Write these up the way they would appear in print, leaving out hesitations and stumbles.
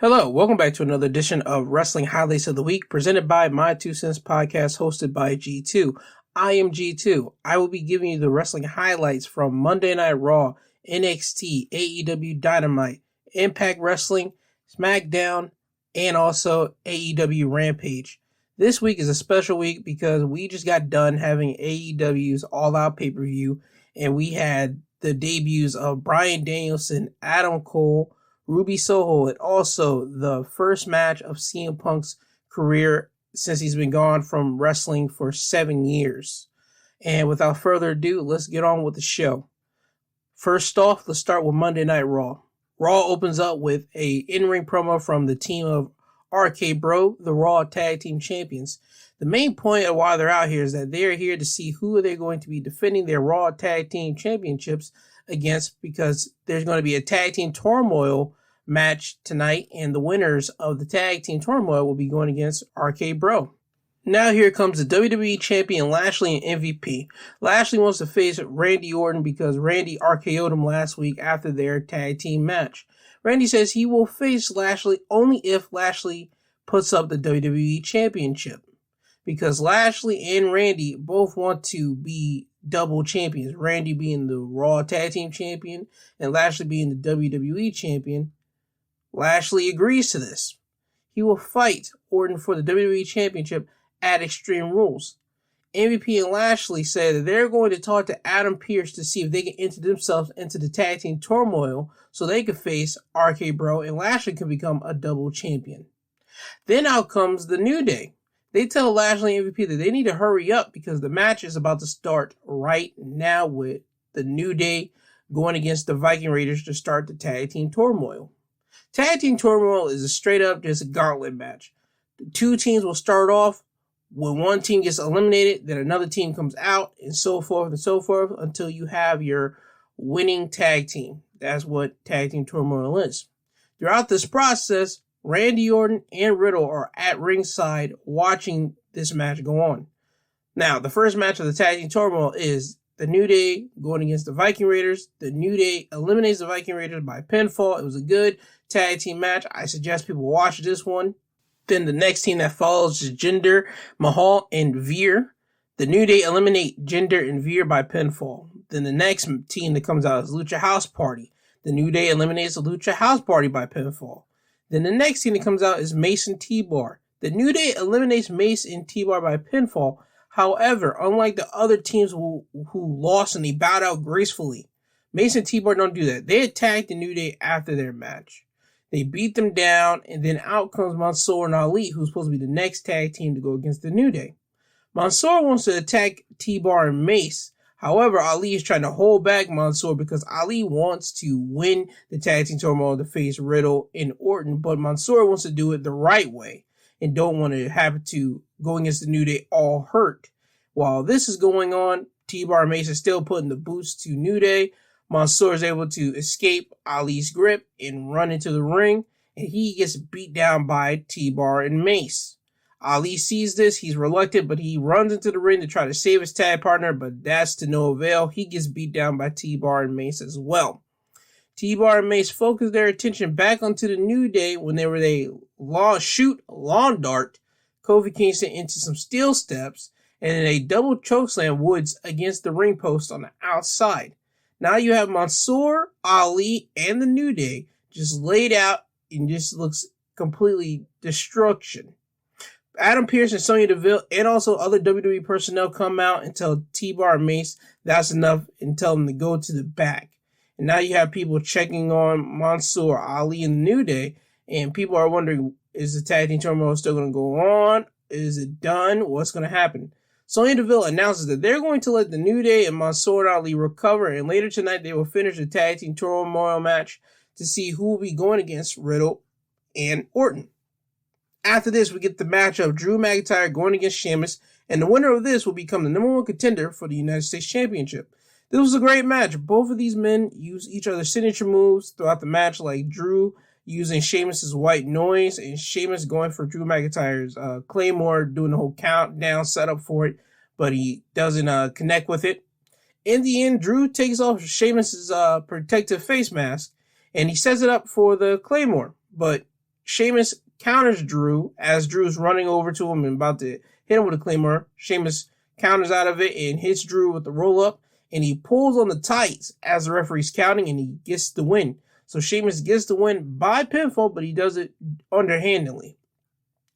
Hello, welcome back to another edition of Wrestling Highlights of the Week, presented by My Two Cents Podcast, hosted by G2. I am G2. I will be giving you the wrestling highlights from Monday Night Raw, NXT, AEW Dynamite, Impact Wrestling, SmackDown, and also AEW Rampage. This week is a special week because we just got done having AEW's All Out pay-per-view, and we had the debuts of Bryan Danielson, Adam Cole, Ruby Soho, and also the first match of CM Punk's career since he's been gone from wrestling for 7 years. And without further ado, let's get on with the show. First off, let's start with Monday Night Raw. Raw opens up with a in-ring promo from the team of RK Bro, the Raw Tag Team Champions. The main point of why they're out here is that they're here to see who they're going to be defending their Raw Tag Team Championships against, because there's going to be a Tag Team Turmoil match tonight, and the winners of the Tag Team Turmoil will be going against RK Bro. Now here comes the WWE Champion Lashley and MVP. Lashley wants to face Randy Orton because Randy RKO'd him last week after their tag team match. Randy says he will face Lashley only if Lashley puts up the WWE Championship, because Lashley and Randy both want to be double champions, Randy being the Raw Tag Team Champion and Lashley being the WWE Champion. Lashley agrees to this. He will fight Orton for the WWE Championship at Extreme Rules. MVP and Lashley said that they're going to talk to Adam Pearce to see if they can enter themselves into the Tag Team Turmoil so they can face RK Bro and Lashley can become a double champion. Then out comes the New Day. They tell Lashley and MVP that they need to hurry up because the match is about to start right now with the New Day going against the Viking Raiders to start the Tag Team Turmoil. Tag Team Turmoil is a straight up just a gauntlet match. The two teams will start off when one team gets eliminated, then another team comes out, and so forth until you have your winning tag team. That's what Tag Team Turmoil is. Throughout this process, Randy Orton and Riddle are at ringside watching this match go on. Now, the first match of the Tag Team Turmoil is the New Day going against the Viking Raiders. The New Day eliminates the Viking Raiders by pinfall. It was a good tag team match. I suggest people watch this one. Then the next team that follows is Jinder Mahal and Veer. The New Day eliminate Jinder and Veer by pinfall. Then the next team that comes out is Lucha House Party. The New Day eliminates the Lucha House Party by pinfall. Then the next team that comes out is Mace and T-Bar. The New Day eliminates Mace and T-Bar by pinfall. However, unlike the other teams who lost and they bowed out gracefully, Mace and T-Bar don't do that. They attacked the New Day after their match. They beat them down, and then out comes Mansoor and Ali, who's supposed to be the next tag team to go against the New Day. Mansoor wants to attack T-Bar and Mace. However, Ali is trying to hold back Mansoor because Ali wants to win the Tag Team Turmoil to face Riddle and Orton, but Mansoor wants to do it the right way and don't want to have to go against the New Day all hurt. While this is going on, T-Bar and Mace is still putting the boots to New Day. Mansoor is able to escape Ali's grip and run into the ring, and he gets beat down by T-Bar and Mace. Ali sees this, he's reluctant, but he runs into the ring to try to save his tag partner, but that's to no avail. He gets beat down by T-Bar and Mace as well. T-Bar and Mace focus their attention back onto the New Day when they shoot a lawn dart Kofi Kingston into some steel steps, and then a double chokeslam Woods against the ring post on the outside. Now you have Mansoor, Ali, and the New Day just laid out and just looks completely destruction. Adam Pearce and Sonya Deville and also other WWE personnel come out and tell T-Bar and Mace that's enough and tell them to go to the back. And now you have people checking on Mansoor, Ali, and the New Day, and people are wondering, is the Tag Team Turmoil still going to go on? Is it done? What's going to happen? Sonya Deville announces that they're going to let the New Day and Mansoor and Ali recover, and later tonight they will finish the Tag Team Turmoil match to see who will be going against Riddle and Orton. After this, we get the match of Drew McIntyre going against Sheamus, and the winner of this will become the number one contender for the United States Championship. This was a great match. Both of these men used each other's signature moves throughout the match, like Drew using Sheamus's white noise and Sheamus going for Drew McIntyre's Claymore, doing the whole countdown setup for it, but he doesn't connect with it. In the end, Drew takes off Sheamus's protective face mask, and he sets it up for the Claymore, but Sheamus counters Drew as Drew's running over to him and about to hit him with a Claymore. Sheamus counters out of it and hits Drew with the roll-up, and he pulls on the tights as the referee's counting, and he gets the win. So Sheamus gets the win by pinfall, but he does it underhandedly.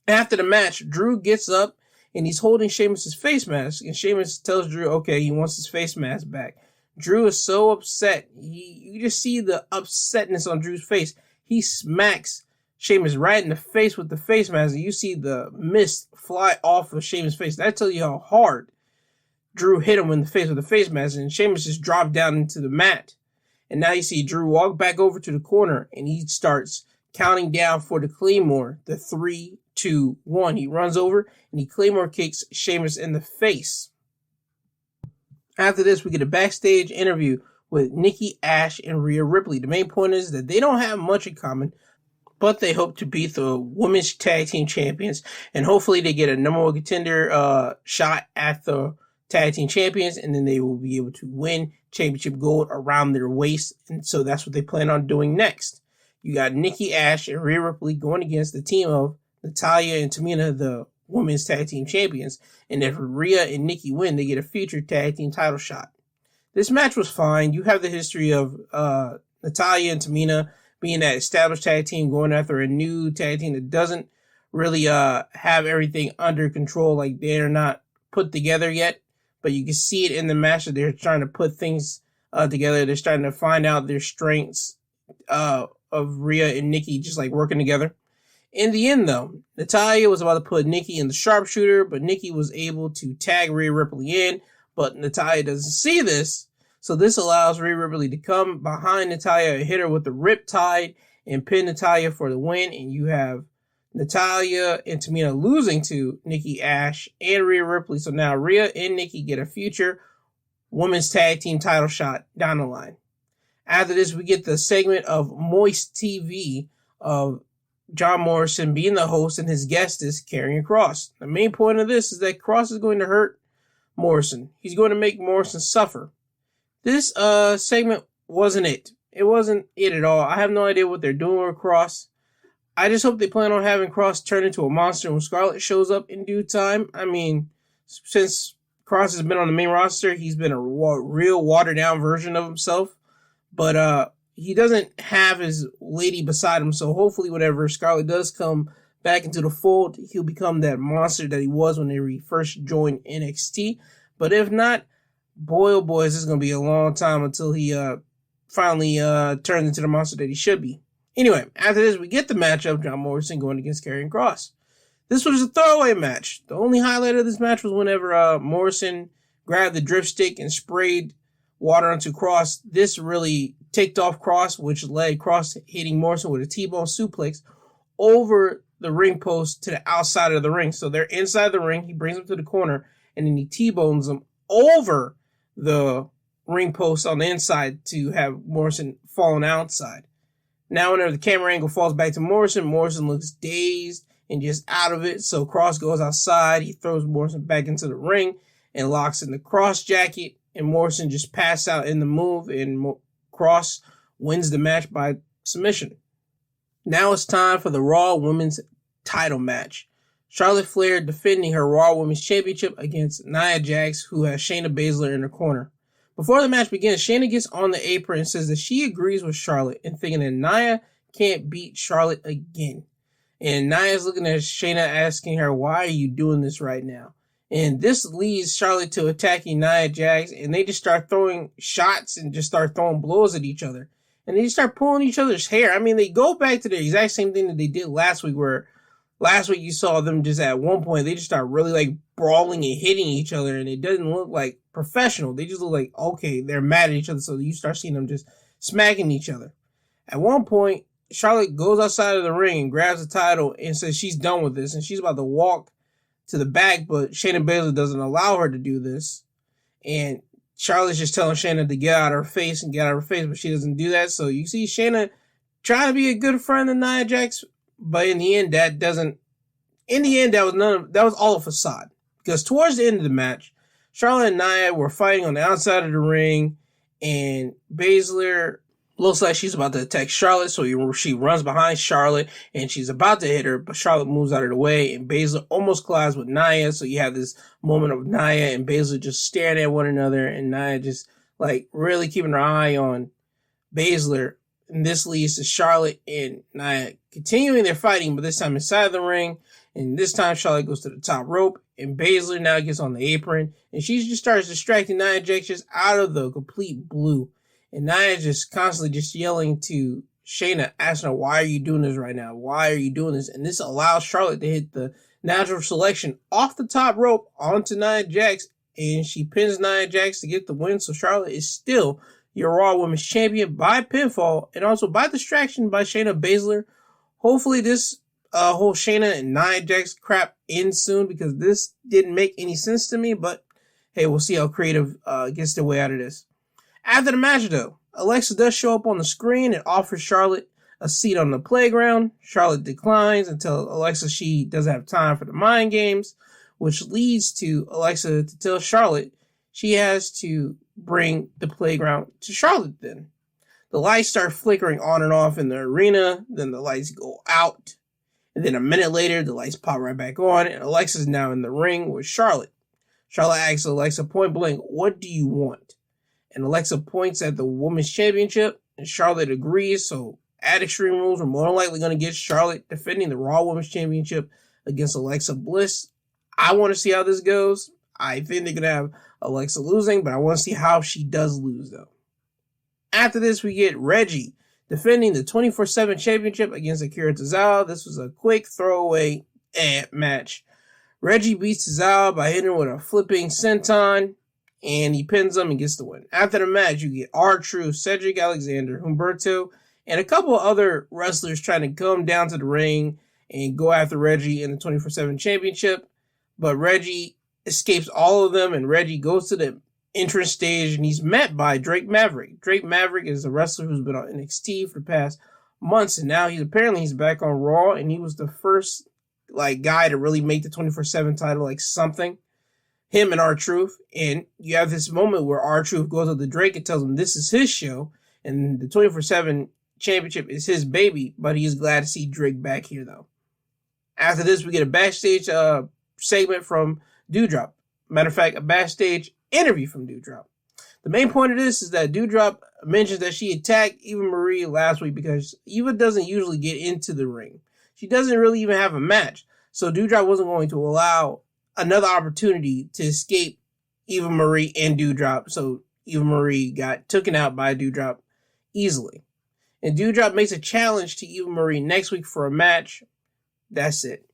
After the match, Drew gets up, and he's holding Sheamus' face mask, and Sheamus tells Drew, okay, he wants his face mask back. Drew is so upset. You just see the upsetness on Drew's face. He smacks Sheamus right in the face with the face mask, and you see the mist fly off of Sheamus' face. That tells you how hard Drew hit him in the face with the face mask, and Sheamus just dropped down into the mat. And now you see Drew walk back over to the corner, and he starts counting down for the Claymore, the 3, 2, 1. He runs over, and he Claymore kicks Sheamus in the face. After this, we get a backstage interview with Nikki Ash and Rhea Ripley. The main point is that they don't have much in common, but they hope to beat the women's tag team champions, and hopefully they get a number one contender shot at the tag team champions, and then they will be able to win championship gold around their waist, and so that's what they plan on doing next. You got Nikki Ash and Rhea Ripley going against the team of Natalya and Tamina, the women's tag team champions, and if Rhea and Nikki win, they get a future tag team title shot. This match was fine. You have the history of Natalya and Tamina being that established tag team going after a new tag team that doesn't really have everything under control, like they're not put together yet, but you can see it in the match that they're trying to put things together. They're starting to find out their strengths of Rhea and Nikki just like working together. In the end, though, Natalya was about to put Nikki in the sharpshooter, but Nikki was able to tag Rhea Ripley in, but Natalya doesn't see this, so this allows Rhea Ripley to come behind Natalya and hit her with the Riptide and pin Natalya for the win, and you have Natalya and Tamina losing to Nikki Ash and Rhea Ripley, so now Rhea and Nikki get a future women's tag team title shot down the line. After this, we get the segment of Moist TV of John Morrison being the host and his guest is Karrion Kross. The main point of this is that Kross is going to hurt Morrison. He's going to make Morrison suffer. This segment wasn't it. It wasn't it at all. I have no idea what they're doing with Kross. I just hope they plan on having Kross turn into a monster when Scarlett shows up in due time. I mean, since Kross has been on the main roster, he's been a real watered-down version of himself. But he doesn't have his lady beside him, so hopefully whenever Scarlett does come back into the fold, he'll become that monster that he was when he first joined NXT. But if not, boy oh boy, this is going to be a long time until he finally turns into the monster that he should be. Anyway, after this, we get the matchup, John Morrison going against Karrion Kross. This was a throwaway match. The only highlight of this match was whenever Morrison grabbed the drip stick and sprayed water onto Kross. This really ticked off Kross, which led Kross hitting Morrison with a T-bone suplex over the ring post to the outside of the ring. So they're inside the ring. He brings them to the corner, and then he T-bones them over the ring post on the inside to have Morrison falling outside. Now, whenever the camera angle falls back to Morrison, Morrison looks dazed and just out of it. So Kross goes outside. He throws Morrison back into the ring and locks in the Kross jacket. And Morrison just passed out in the move, and Kross wins the match by submission. Now it's time for the Raw Women's title match. Charlotte Flair defending her Raw Women's Championship against Nia Jax, who has Shayna Baszler in her corner. Before the match begins, Shayna gets on the apron and says that she agrees with Charlotte and thinking that Nia can't beat Charlotte again. And Nia's looking at Shayna asking her, why are you doing this right now? And this leads Charlotte to attacking Nia Jax, and they just start throwing shots and just start throwing blows at each other. And they just start pulling each other's hair. I mean, they go back to the exact same thing that they did last week, where last week you saw them just at one point, they just start really like brawling and hitting each other, and it doesn't look like professional. They just look like, okay, they're mad at each other, so you start seeing them just smacking each other. At one point, Charlotte goes outside of the ring and grabs the title and says she's done with this, and she's about to walk to the back, but Shayna Baszler doesn't allow her to do this. And Charlotte's just telling Shayna to get out of her face and get out of her face, but she doesn't do that. So you see Shayna trying to be a good friend of Nia Jax, but in the end, that was all a facade. Because towards the end of the match, Charlotte and Nia were fighting on the outside of the ring, and Baszler Looks like she's about to attack Charlotte, so she runs behind Charlotte, and she's about to hit her, but Charlotte moves out of the way, and Baszler almost collides with Nia, so you have this moment of Nia and Baszler just staring at one another, and Nia just, really keeping her eye on Baszler, and this leads to Charlotte and Nia continuing their fighting, but this time inside the ring, and this time Charlotte goes to the top rope, and Baszler now gets on the apron, and she just starts distracting Nia Jax just out of the complete blue. And Nia just constantly just yelling to Shayna, asking her, why are you doing this right now? Why are you doing this? And this allows Charlotte to hit the natural selection off the top rope onto Nia Jax, and she pins Nia Jax to get the win. So Charlotte is still your Raw Women's Champion by pinfall and also by distraction by Shayna Baszler. Hopefully this whole Shayna and Nia Jax crap ends soon, because this didn't make any sense to me. But hey, we'll see how creative gets their way out of this. After the match, though, Alexa does show up on the screen and offers Charlotte a seat on the playground. Charlotte declines and tells Alexa she doesn't have time for the mind games, which leads to Alexa to tell Charlotte she has to bring the playground to Charlotte then. The lights start flickering on and off in the arena, then the lights go out, and then a minute later, the lights pop right back on, and Alexa's now in the ring with Charlotte. Charlotte asks Alexa point blank, what do you want? And Alexa points at the Women's Championship, and Charlotte agrees, so at Extreme Rules, we're more than likely going to get Charlotte defending the Raw Women's Championship against Alexa Bliss. I want to see how this goes. I think they're going to have Alexa losing, but I want to see how she does lose, though. After this, we get Reggie defending the 24/7 Championship against Akira Tozawa. This was a quick throwaway match. Reggie beats Tozawa by hitting her with a flipping senton, and he pins him and gets the win. After the match, you get R-Truth, Cedric Alexander, Humberto, and a couple of other wrestlers trying to come down to the ring and go after Reggie in the 24/7 Championship. But Reggie escapes all of them, and Reggie goes to the entrance stage, and he's met by Drake Maverick. Drake Maverick is a wrestler who's been on NXT for the past months, and now he's back on Raw, and he was the first guy to really make the 24/7 title something. Him and R-Truth, and you have this moment where R-Truth goes up to Drake and tells him this is his show, and the 24/7 Championship is his baby, but he's glad to see Drake back here, though. After this, we get a backstage segment from Doudrop. Matter of fact, a backstage interview from Doudrop. The main point of this is that Doudrop mentions that she attacked Eva Marie last week because Eva doesn't usually get into the ring. She doesn't really even have a match, so Doudrop wasn't going to allow another opportunity to escape Eva Marie and Doudrop, so Eva Marie got taken out by Doudrop easily. And Doudrop makes a challenge to Eva Marie next week for a match. That's it.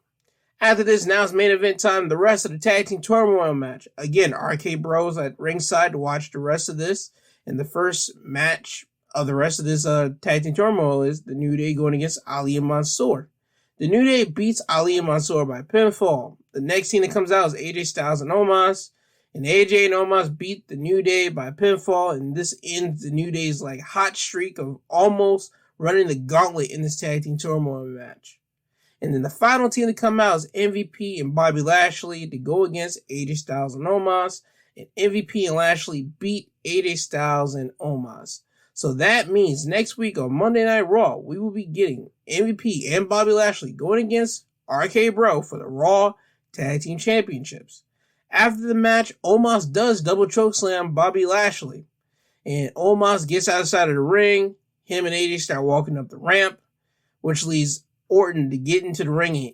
After this, now it's main event time, the rest of the Tag Team Turmoil match. Again, RK Bros at ringside to watch the rest of this. And the first match of the rest of this Tag Team Turmoil is the New Day going against Ali and Mansoor. The New Day beats Ali and Mansoor by pinfall. The next team that comes out is AJ Styles and Omos. And AJ and Omos beat the New Day by pinfall. And this ends the New Day's hot streak of almost running the gauntlet in this Tag Team Turmoil match. And then the final team to come out is MVP and Bobby Lashley to go against AJ Styles and Omos. And MVP and Lashley beat AJ Styles and Omos. So that means next week on Monday Night Raw, we will be getting MVP and Bobby Lashley going against RK Bro for the Raw Tag Team Championships. After the match, Omos does double chokeslam Bobby Lashley. And Omos gets outside of the ring. Him and AJ start walking up the ramp, which leads Orton to get into the ring and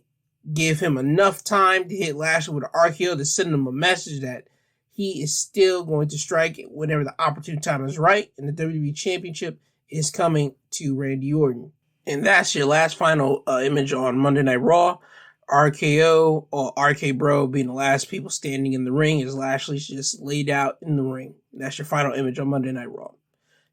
give him enough time to hit Lashley with an RKO to send him a message that he is still going to strike whenever the opportune time is right, and the WWE Championship is coming to Randy Orton. And that's your last final image on Monday Night Raw. RKO, or RK Bro, being the last people standing in the ring as Lashley's just laid out in the ring. That's your final image on Monday Night Raw.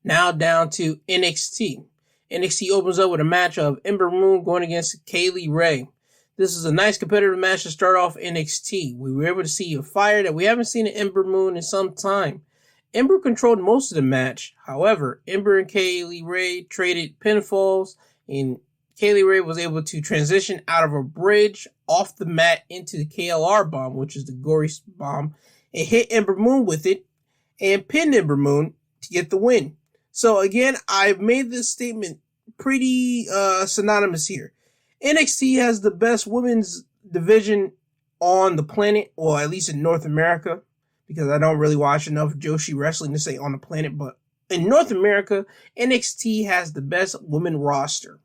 Now down to NXT. NXT opens up with a match of Ember Moon going against Kaylee Ray. This is a nice competitive match to start off NXT. We were able to see a fire that we haven't seen in Ember Moon in some time. Ember controlled most of the match. However, Ember and Kaylee Ray traded pinfalls, and Kaylee Ray was able to transition out of a bridge off the mat into the KLR bomb, which is the gory bomb, and hit Ember Moon with it and pin Ember Moon to get the win. So again, I've made this statement pretty synonymous here. NXT has the best women's division on the planet, or at least in North America, because I don't really watch enough Joshi wrestling to say on the planet, but in North America, NXT has the best women roster.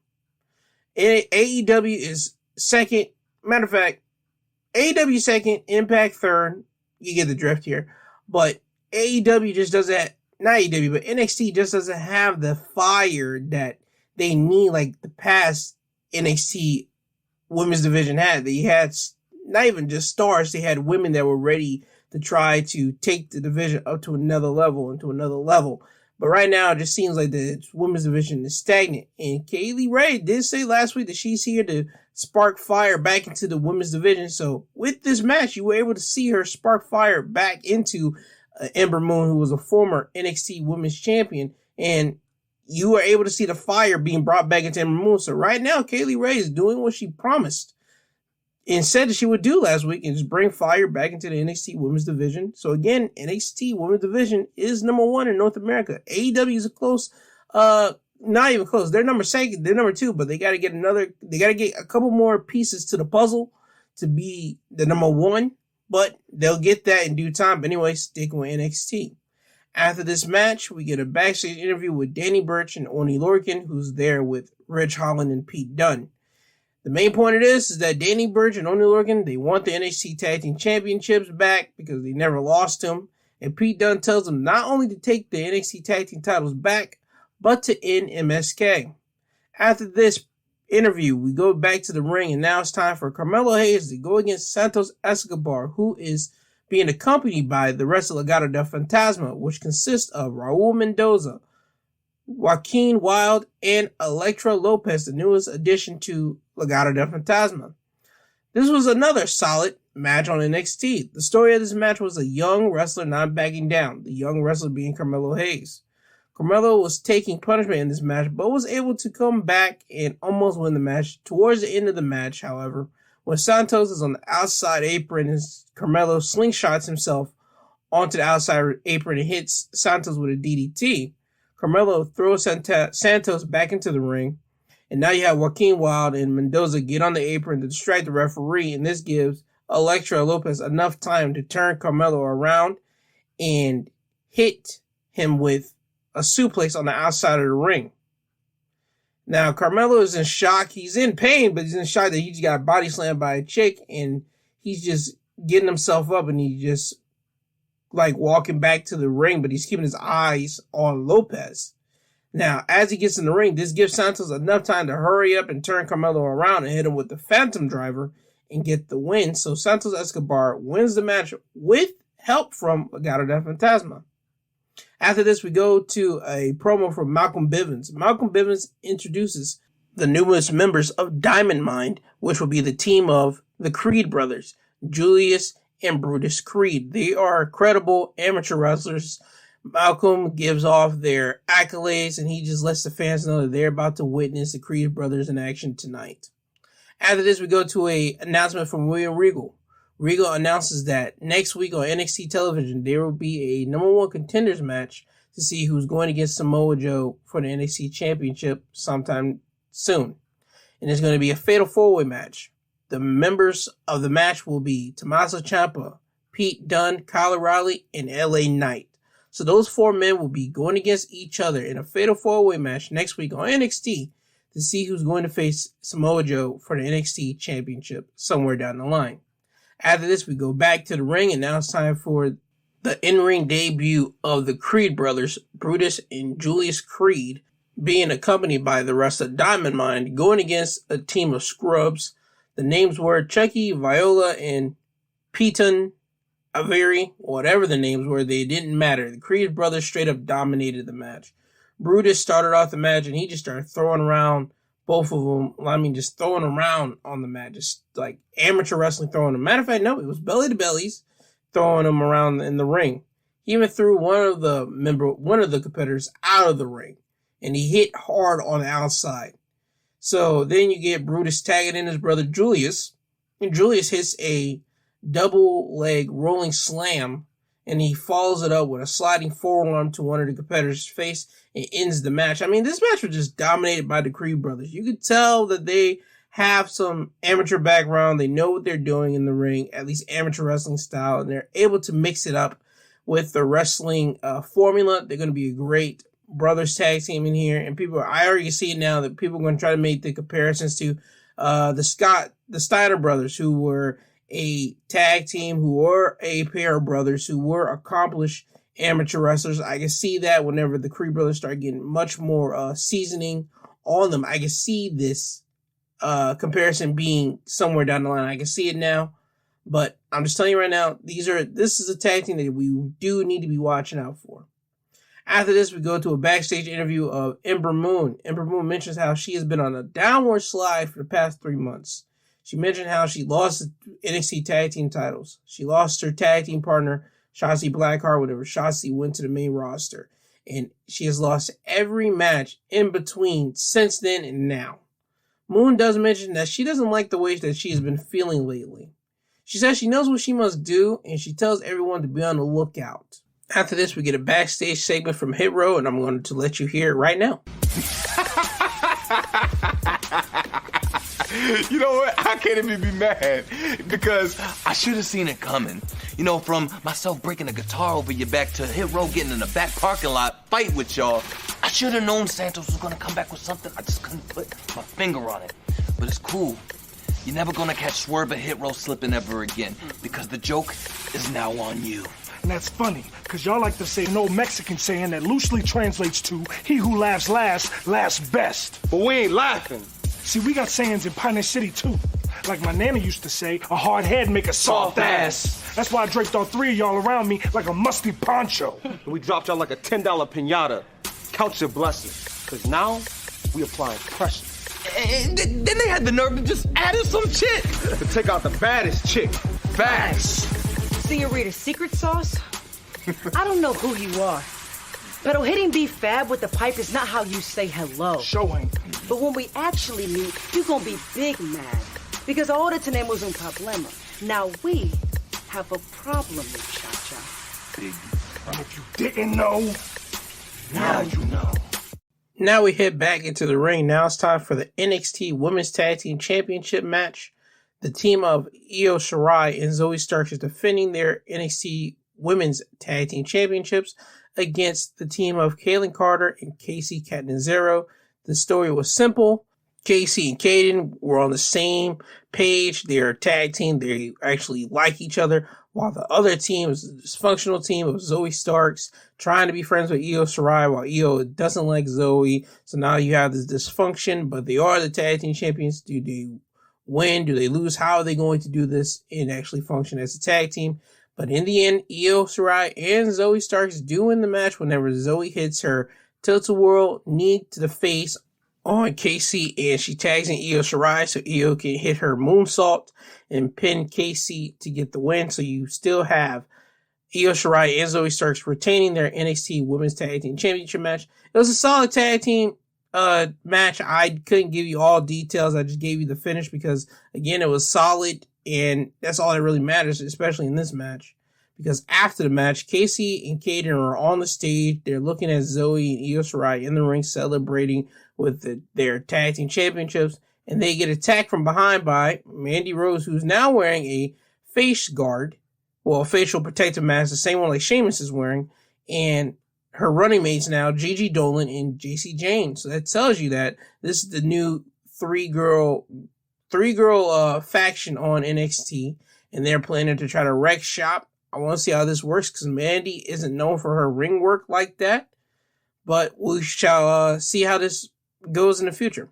AEW is second. Matter of fact, AEW second, Impact third. You get the drift here. But AEW just doesn't, not AEW, but NXT just doesn't have the fire that they need like the past NXT women's division had. They had not even just stars, they had women that were ready to try to take the division up to another level and to another level. But right now, it just seems like the women's division is stagnant. And Kaylee Ray did say last week that she's here to spark fire back into the women's division. So with this match, you were able to see her spark fire back into Ember Moon, who was a former NXT women's champion. And you were able to see the fire being brought back into Ember Moon. So right now, Kaylee Ray is doing what she promised and said that she would do last week, and just bring fire back into the NXT women's division. So again, NXT women's division is number one in North America. AEW is a close, not even close. They're number second, they're number two, but they got to get a couple more pieces to the puzzle to be the number one, but they'll get that in due time. But anyway, sticking with NXT. After this match, we get a backstage interview with Danny Burch and Oney Lorcan, who's there with Ridge Holland and Pete Dunne. The main point of this is that Danny Burch and Oney Lorcan, they want the NXT Tag Team Championships back because they never lost them. And Pete Dunne tells them not only to take the NXT Tag Team titles back, but to end MSK. After this interview, we go back to the ring, and now it's time for Carmelo Hayes to go against Santos Escobar, who is being accompanied by the rest of Legado del Fantasma, which consists of Raul Mendoza, Joaquin Wilde, and Elektra Lopez, the newest addition to Legado del Fantasma. This was another solid match on NXT. The story of this match was a young wrestler not backing down, the young wrestler being Carmelo Hayes. Carmelo was taking punishment in this match, but was able to come back and almost win the match. Towards the end of the match, however, when Santos is on the outside apron and Carmelo slingshots himself onto the outside apron and hits Santos with a DDT, Carmelo throws Santos back into the ring, and now you have Joaquin Wilde and Mendoza get on the apron to distract the referee, and this gives Elektra Lopez enough time to turn Carmelo around and hit him with a suplex on the outside of the ring. Now, Carmelo is in shock. He's in pain, but he's in shock that he just got body slammed by a chick, and he's just getting himself up, and he's just like walking back to the ring, but he's keeping his eyes on Lopez. Now, as he gets in the ring, this gives Santos enough time to hurry up and turn Carmelo around and hit him with the Phantom Driver and get the win. So Santos Escobar wins the match with help from Legado del Fantasma. After this, we go to a promo from Malcolm Bivens. Malcolm Bivens introduces the newest members of Diamond Mine, which will be the team of the Creed brothers, Julius and Brutus Creed. They are credible amateur wrestlers. Malcolm gives off their accolades, and he just lets the fans know that they're about to witness the Creed brothers in action tonight. After this, we go to an announcement from William Regal. Regal announces that next week on NXT television, there will be a number one contenders match to see who's going against Samoa Joe for the NXT championship sometime soon. And it's going to be a fatal four-way match. The members of the match will be Tommaso Ciampa, Pete Dunne, Kyle O'Reilly, and LA Knight. So those four men will be going against each other in a fatal four-way match next week on NXT to see who's going to face Samoa Joe for the NXT championship somewhere down the line. After this, we go back to the ring, and now it's time for the in-ring debut of the Creed brothers, Brutus and Julius Creed, being accompanied by the rest of Diamond Mine, going against a team of scrubs. The names were Chucky, Viola, and Peyton Avery, whatever the names were, they didn't matter. The Creed brothers straight up dominated the match. Brutus started off the match, and he just started throwing around both of them. I mean, just throwing around on the mat, just like amateur wrestling throwing them. Matter of fact, no, it was belly to bellies throwing them around in the ring. He even threw one of the competitors out of the ring, and he hit hard on the outside. So then you get Brutus tagging in his brother Julius, and Julius hits a double leg rolling slam and he follows it up with a sliding forearm to one of the competitors' face and ends the match. I mean, this match was just dominated by the Creed brothers. You could tell that they have some amateur background. They know what they're doing in the ring, at least amateur wrestling style, and they're able to mix it up with the wrestling formula. They're going to be a great brothers tag team in here, and I already see it now that people are going to try to make the comparisons to the Steiner brothers, who were a tag team, who were a pair of brothers, who were accomplished amateur wrestlers. I can see that whenever the Creed brothers start getting much more seasoning on them. I can see this comparison being somewhere down the line. I can see it now, but I'm just telling you right now, this is a tag team that we do need to be watching out for. After this, we go to a backstage interview of Ember Moon. Ember Moon mentions how she has been on a downward slide for the past 3 months. She mentioned how she lost the NXT tag team titles. She lost her tag team partner, Shotzi Blackheart, whenever Shotzi went to the main roster. And she has lost every match in between since then and now. Moon does mention that she doesn't like the way that she has been feeling lately. She says she knows what she must do, and she tells everyone to be on the lookout. After this, we get a backstage segment from Hit Row, and I'm going to let you hear it right now. You know what? I can't even be mad because I should have seen it coming. You know, from myself breaking a guitar over your back to Hit Row getting in the back parking lot fight with y'all. I should have known Santos was going to come back with something. I just couldn't put my finger on it. But it's cool. You're never going to catch Swerve or Hit Row slipping ever again because the joke is now on you. And that's funny, because y'all like to say an old Mexican saying that loosely translates to, he who laughs last, laughs best. But we ain't laughing. See, we got sayings in Pioneer City, too. Like my nana used to say, a hard head make a soft ass. That's why I draped all 3 of y'all around me like a musty poncho. We dropped y'all like a $10 pinata. Count your blessings, because now we applying pressure. And then they had the nerve to just add in some chick. To take out the baddest chick. Facts. Señorita Secret Sauce? I don't know who you are, but hitting B-Fab with the pipe is not how you say hello. Show ain't. But when we actually meet, you gonna be big mad, because ahora tenemos un problema. Now we have a problem, muchacha. Big. And if you didn't know, now you know. Now we head back into the ring. Now it's time for the NXT Women's Tag Team Championship match. The team of Io Shirai and Zoe Stark is defending their NXT Women's Tag Team Championships against the team of Kaylin Carter and Casey Catanzaro. The story was simple. Casey and Kaden were on the same page. They're a tag team. They actually like each other, while the other team is a dysfunctional team of Zoe Starks trying to be friends with Io Shirai, while Io doesn't like Zoe. So now you have this dysfunction, but they are the tag team champions. Do they win? Do they lose? How are they going to do this and actually function as a tag team? But in the end, Io Shirai and Zoe Starks do win the match whenever Zoe hits her tilt-a-whirl knee to the face on Casey, and she tags in Io Shirai so Io can hit her moonsault and pin Casey to get the win. So you still have Io Shirai and Zoe Starks retaining their NXT Women's Tag Team Championship match. It was a solid tag team match. I couldn't give you all details. I just gave you the finish because, again, it was solid, and that's all that really matters, especially in this match. Because after the match, Casey and Kaden are on the stage. They're looking at Zoe and Io Shirai in the ring celebrating with their tag team championships, and they get attacked from behind by Mandy Rose, who's now wearing a face guard, well, a facial protective mask, the same one like Sheamus is wearing, and her running mates now, Gigi Dolan and JC Jane. So that tells you that this is the new three girl faction on NXT, and they're planning to try to wreck shop. I want to see how this works because Mandy isn't known for her ring work like that, but we shall see how this goes in the future.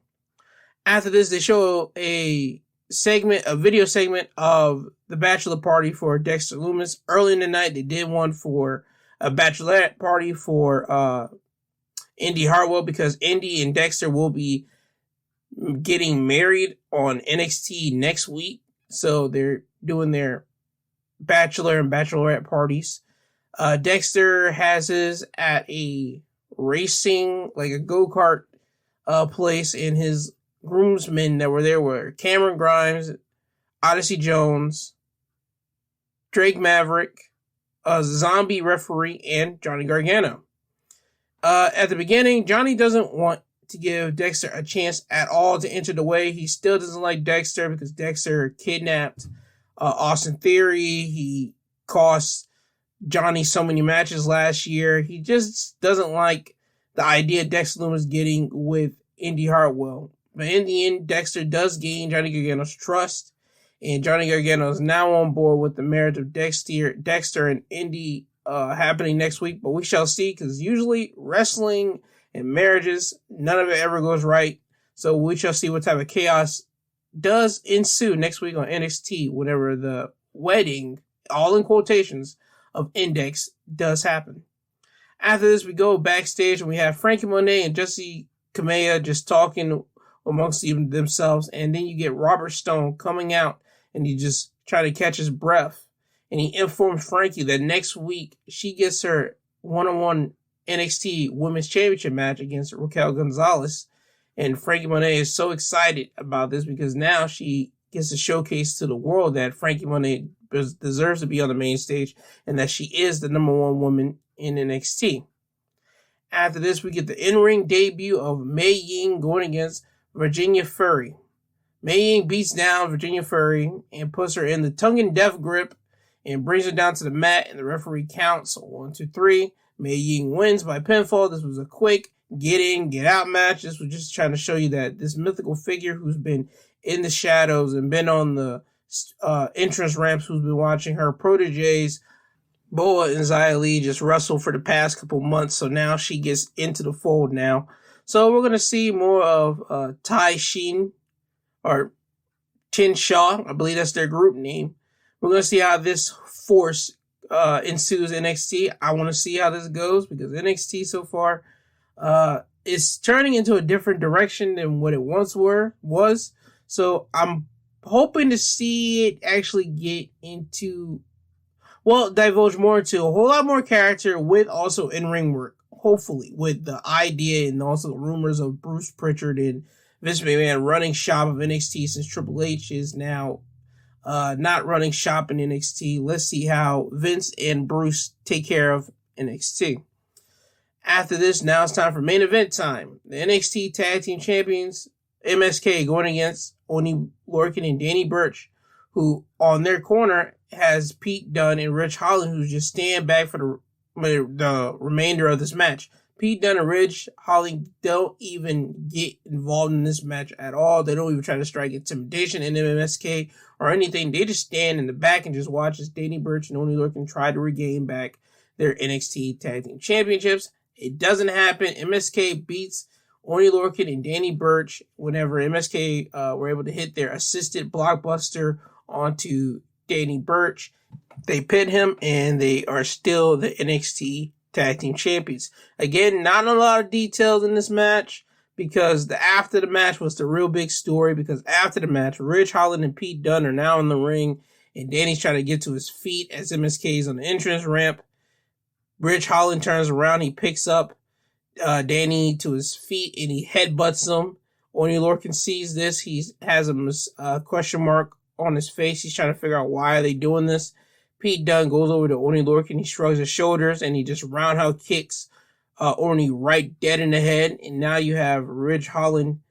After this, they show a video segment of the bachelor party for Dexter Lumis. Early in the night, they did one for a bachelorette party for Indy Hartwell because Indy and Dexter will be getting married on NXT next week. So they're doing their bachelor and bachelorette parties. Dexter has his at a racing, like a go-kart place, and his groomsmen that were there were Cameron Grimes, Odyssey Jones, Drake Maverick, Zombie referee, and Johnny Gargano. At the beginning, Johnny doesn't want to give Dexter a chance at all to enter the way. He still doesn't like Dexter because Dexter kidnapped Austin Theory. He cost Johnny so many matches last year. He just doesn't like the idea Dexter Lumis getting with Indy Hartwell. But in the end, Dexter does gain Johnny Gargano's trust, and Johnny Gargano is now on board with the marriage of Dexter and Indy happening next week. But we shall see, because usually wrestling and marriages, none of it ever goes right. So we shall see what type of chaos does ensue next week on NXT whenever the wedding, all in quotations, of Index does happen. After this, we go backstage and we have Frankie Monet and Jesse Kamea just talking amongst themselves, and then you get Robert Stone coming out and he just try to catch his breath, and he informs Frankie that next week she gets her one-on-one NXT Women's Championship match against Raquel Gonzalez. And Frankie Monet is so excited about this because now she gets to showcase to the world that Frankie Monet deserves to be on the main stage and that she is the number one woman in NXT. After this, we get the in-ring debut of Mei Ying going against Virginia Fury. Mei Ying beats down Virginia Fury and puts her in the tongue and death grip and brings her down to the mat, and the referee counts 1, 2, 3. Mei Ying wins by pinfall. This was a quick get in, get out match. This was just trying to show you that this mythical figure who's been in the shadows and been on the entrance ramps, who's been watching her proteges, Boa and Xia Li, just wrestle for the past couple months. So now she gets into the fold now. So we're going to see more of Tai Shin, or Tin Shaw. I believe that's their group name. We're going to see how this force ensues NXT. I want to see how this goes because NXT so far is turning into a different direction than what it once was. So I'm hoping to see it actually get into, divulge more into a whole lot more character with also in-ring work. Hopefully, with the idea and also the rumors of Bruce Pritchard and Vince McMahon running shop of NXT since Triple H is now not running shop in NXT. Let's see how Vince and Bruce take care of NXT. After this, now it's time for main event time. The NXT Tag Team Champions, MSK, going against Oni Lorcan and Danny Burch, who on their corner has Pete Dunne and Rich Holland, who's just stand back for the remainder of this match. Pete Dunne and Rich Holland don't even get involved in this match at all. They don't even try to strike intimidation in MSK or anything. They just stand in the back and just watch as Danny Burch and Oni Lorcan try to regain back their NXT Tag Team Championships. It doesn't happen. MSK beats Oni Lorcan and Danny Burch whenever MSK were able to hit their assisted blockbuster onto Danny Burch. They pin him, and they are still the NXT Tag Team Champions. Again, not a lot of details in this match because after the match was the real big story, because after the match, Rich Holland and Pete Dunne are now in the ring, and Danny's trying to get to his feet as MSK is on the entrance ramp. Rich Holland turns around, he picks up Danny to his feet, and he headbutts him. Oni Lorcan sees this. He has a question mark on his face. He's trying to figure out why are they doing this. Pete Dunne goes over to Oni Lorcan. He shrugs his shoulders and he just roundhouse kicks Oni right dead in the head. And now you have Rich Holland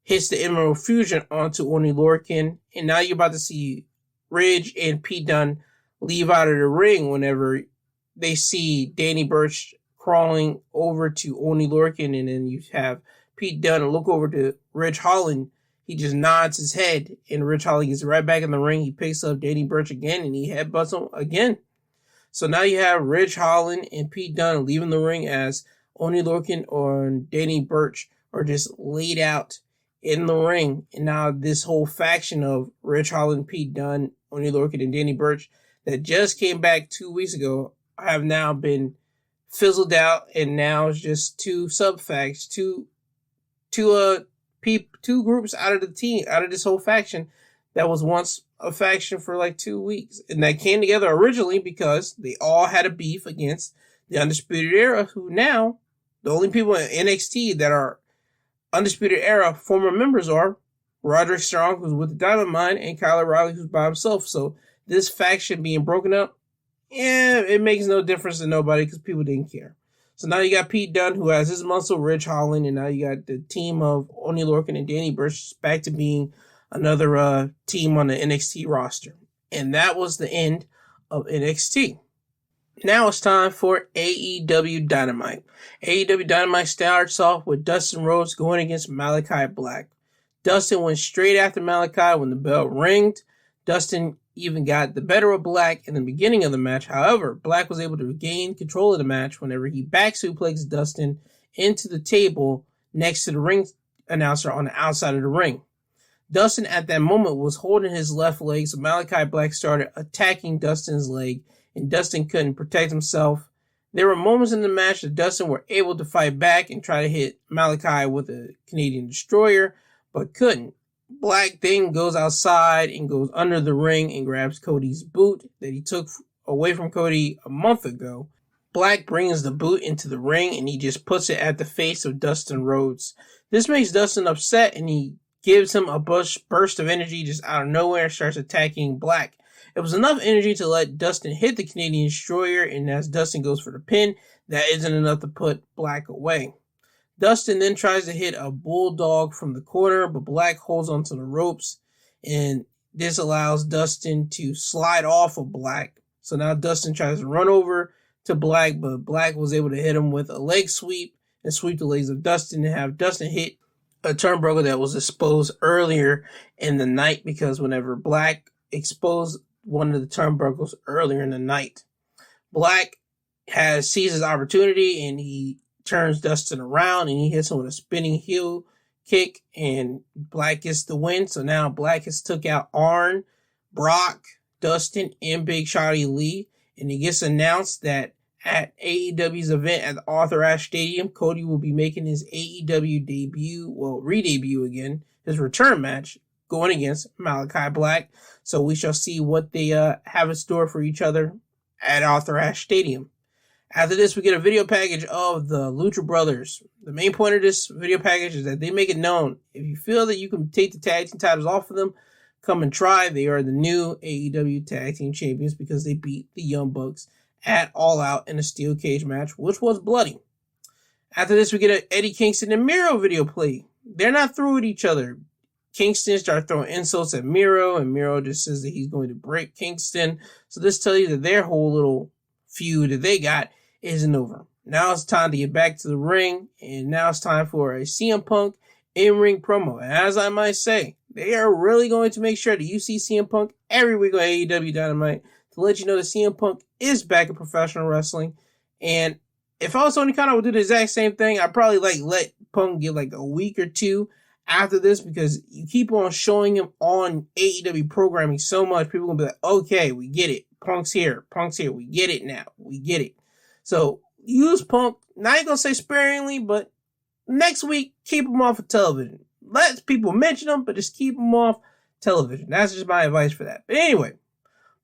hits the Emerald Fusion onto Oni Lorcan. And now you're about to see Ridge and Pete Dunne leave out of the ring whenever they see Danny Burch crawling over to Oni Lorcan. And then you have Pete Dunne look over to Rich Holland. He just nods his head, and Rich Holland gets right back in the ring. He picks up Danny Burch again, and he headbutts him again. So now you have Rich Holland and Pete Dunne leaving the ring as Oni Lorcan or Danny Burch are just laid out in the ring. And now this whole faction of Rich Holland, Pete Dunne, Oni Lorcan, and Danny Burch that just came back 2 weeks ago have now been fizzled out, and now it's just two sub-facts, two groups out of the team, out of this whole faction that was once a faction for like 2 weeks. And that came together originally because they all had a beef against the Undisputed Era, who now, the only people in NXT that are Undisputed Era former members are Roderick Strong, who's with the Diamond Mine, and Kyle O'Reilly, who's by himself. So this faction being broken up yeah, it makes no difference to nobody because people didn't care. So now you got Pete Dunne, who has his muscle, Ridge Holland, and now you got the team of Oney Lorcan and Danny Burch back to being another team on the NXT roster. And that was the end of NXT. Now it's time for AEW Dynamite. AEW Dynamite starts off with Dustin Rhodes going against Malachi Black. Dustin went straight after Malachi when the bell ringed. Dustin even got the better of Black in the beginning of the match. However, Black was able to regain control of the match whenever he back suplexed Dustin into the table next to the ring announcer on the outside of the ring. Dustin at that moment was holding his left leg, so Malachi Black started attacking Dustin's leg, and Dustin couldn't protect himself. There were moments in the match that Dustin were able to fight back and try to hit Malachi with a Canadian Destroyer, but couldn't. Black then goes outside and goes under the ring and grabs Cody's boot that he took away from Cody a month ago. Black brings the boot into the ring and he just puts it at the face of Dustin Rhodes. This makes Dustin upset and he gives him a burst of energy just out of nowhere and starts attacking Black. It was enough energy to let Dustin hit the Canadian Destroyer, and as Dustin goes for the pin, that isn't enough to put Black away. Dustin then tries to hit a bulldog from the corner, but Black holds onto the ropes, and this allows Dustin to slide off of Black. So now Dustin tries to run over to Black, but Black was able to hit him with a leg sweep and sweep the legs of Dustin and have Dustin hit a turnbuckle that was exposed earlier in the night, because whenever Black exposed one of the turnbuckles earlier in the night, Black sees his opportunity and he turns Dustin around and he hits him with a spinning heel kick, and Black gets the win. So now Black has took out Arn, Brock, Dustin, and Big Shotty Lee, and it gets announced that at AEW's event at the Arthur Ashe Stadium, Cody will be making his AEW debut, re-debut again, his return match, going against Malachi Black. So we shall see what they have in store for each other at Arthur Ashe Stadium. After this, we get a video package of the Lucha Brothers. The main point of this video package is that they make it known, if you feel that you can take the tag team titles off of them, come and try. They are the new AEW tag team champions because they beat the Young Bucks at All Out in a steel cage match, which was bloody. After this, we get an Eddie Kingston and Miro video play. They're not through with each other. Kingston starts throwing insults at Miro, and Miro just says that he's going to break Kingston. So this tells you that their whole little feud that they got isn't over. Now it's time to get back to the ring, and now it's time for a CM Punk in-ring promo. And as I might say, they are really going to make sure that you see CM Punk every week on AEW Dynamite to let you know that CM Punk is back in professional wrestling. And if I was Tony Khan, I would do the exact same thing. I'd probably let Punk get a week or two after this, because you keep on showing him on AEW programming so much, people are going to be like, okay, we get it. Punk's here. We get it now. We get it. So use Punk, not even going to say sparingly, but next week, keep him off of television. Let people mention him, but just keep him off television. That's just my advice for that. But anyway,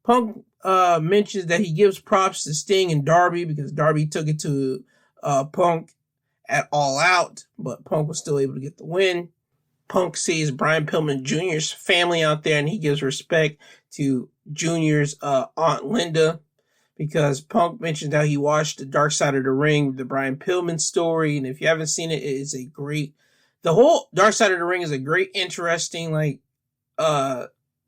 Punk mentions that he gives props to Sting and Darby because Darby took it to Punk at All Out, but Punk was still able to get the win. Punk sees Brian Pillman Jr.'s family out there, and he gives respect to Jr.'s Aunt Linda, because Punk mentioned how he watched The Dark Side of the Ring, the Brian Pillman story, and if you haven't seen it, it is the whole Dark Side of the Ring is a great, interesting,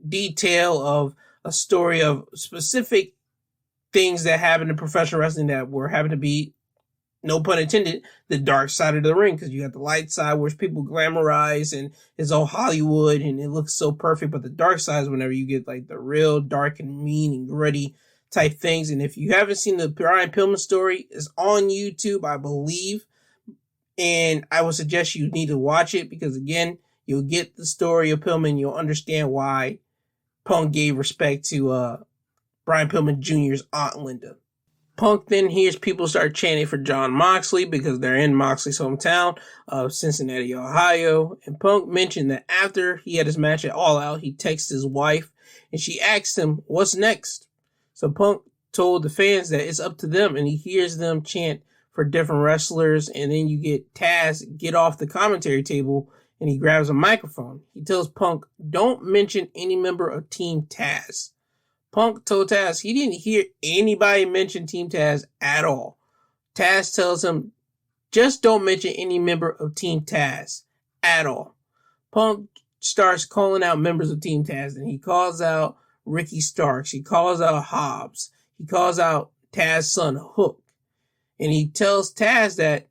detail of a story of specific things that happened in professional wrestling that were having to be, no pun intended, the dark side of the ring, because you got the light side where people glamorize and it's all Hollywood and it looks so perfect, but the dark side is whenever you get the real dark and mean and gritty type things. And if you haven't seen the Brian Pillman story, it's on YouTube, I believe, and I would suggest you need to watch it, because again, you'll get the story of Pillman, you'll understand why Punk gave respect to Brian Pillman Jr.'s Aunt Linda. Punk then hears people start chanting for Jon Moxley because they're in Moxley's hometown of Cincinnati, Ohio. And Punk mentioned that after he had his match at All Out, he texted his wife and she asked him, what's next? So Punk told the fans that it's up to them, and he hears them chant for different wrestlers. And then you get Taz get off the commentary table and he grabs a microphone. He tells Punk, don't mention any member of Team Taz. Punk told Taz he didn't hear anybody mention Team Taz at all. Taz tells him, just don't mention any member of Team Taz at all. Punk starts calling out members of Team Taz, and he calls out Ricky Starks. He calls out Hobbs. He calls out Taz's son, Hook. And he tells Taz that,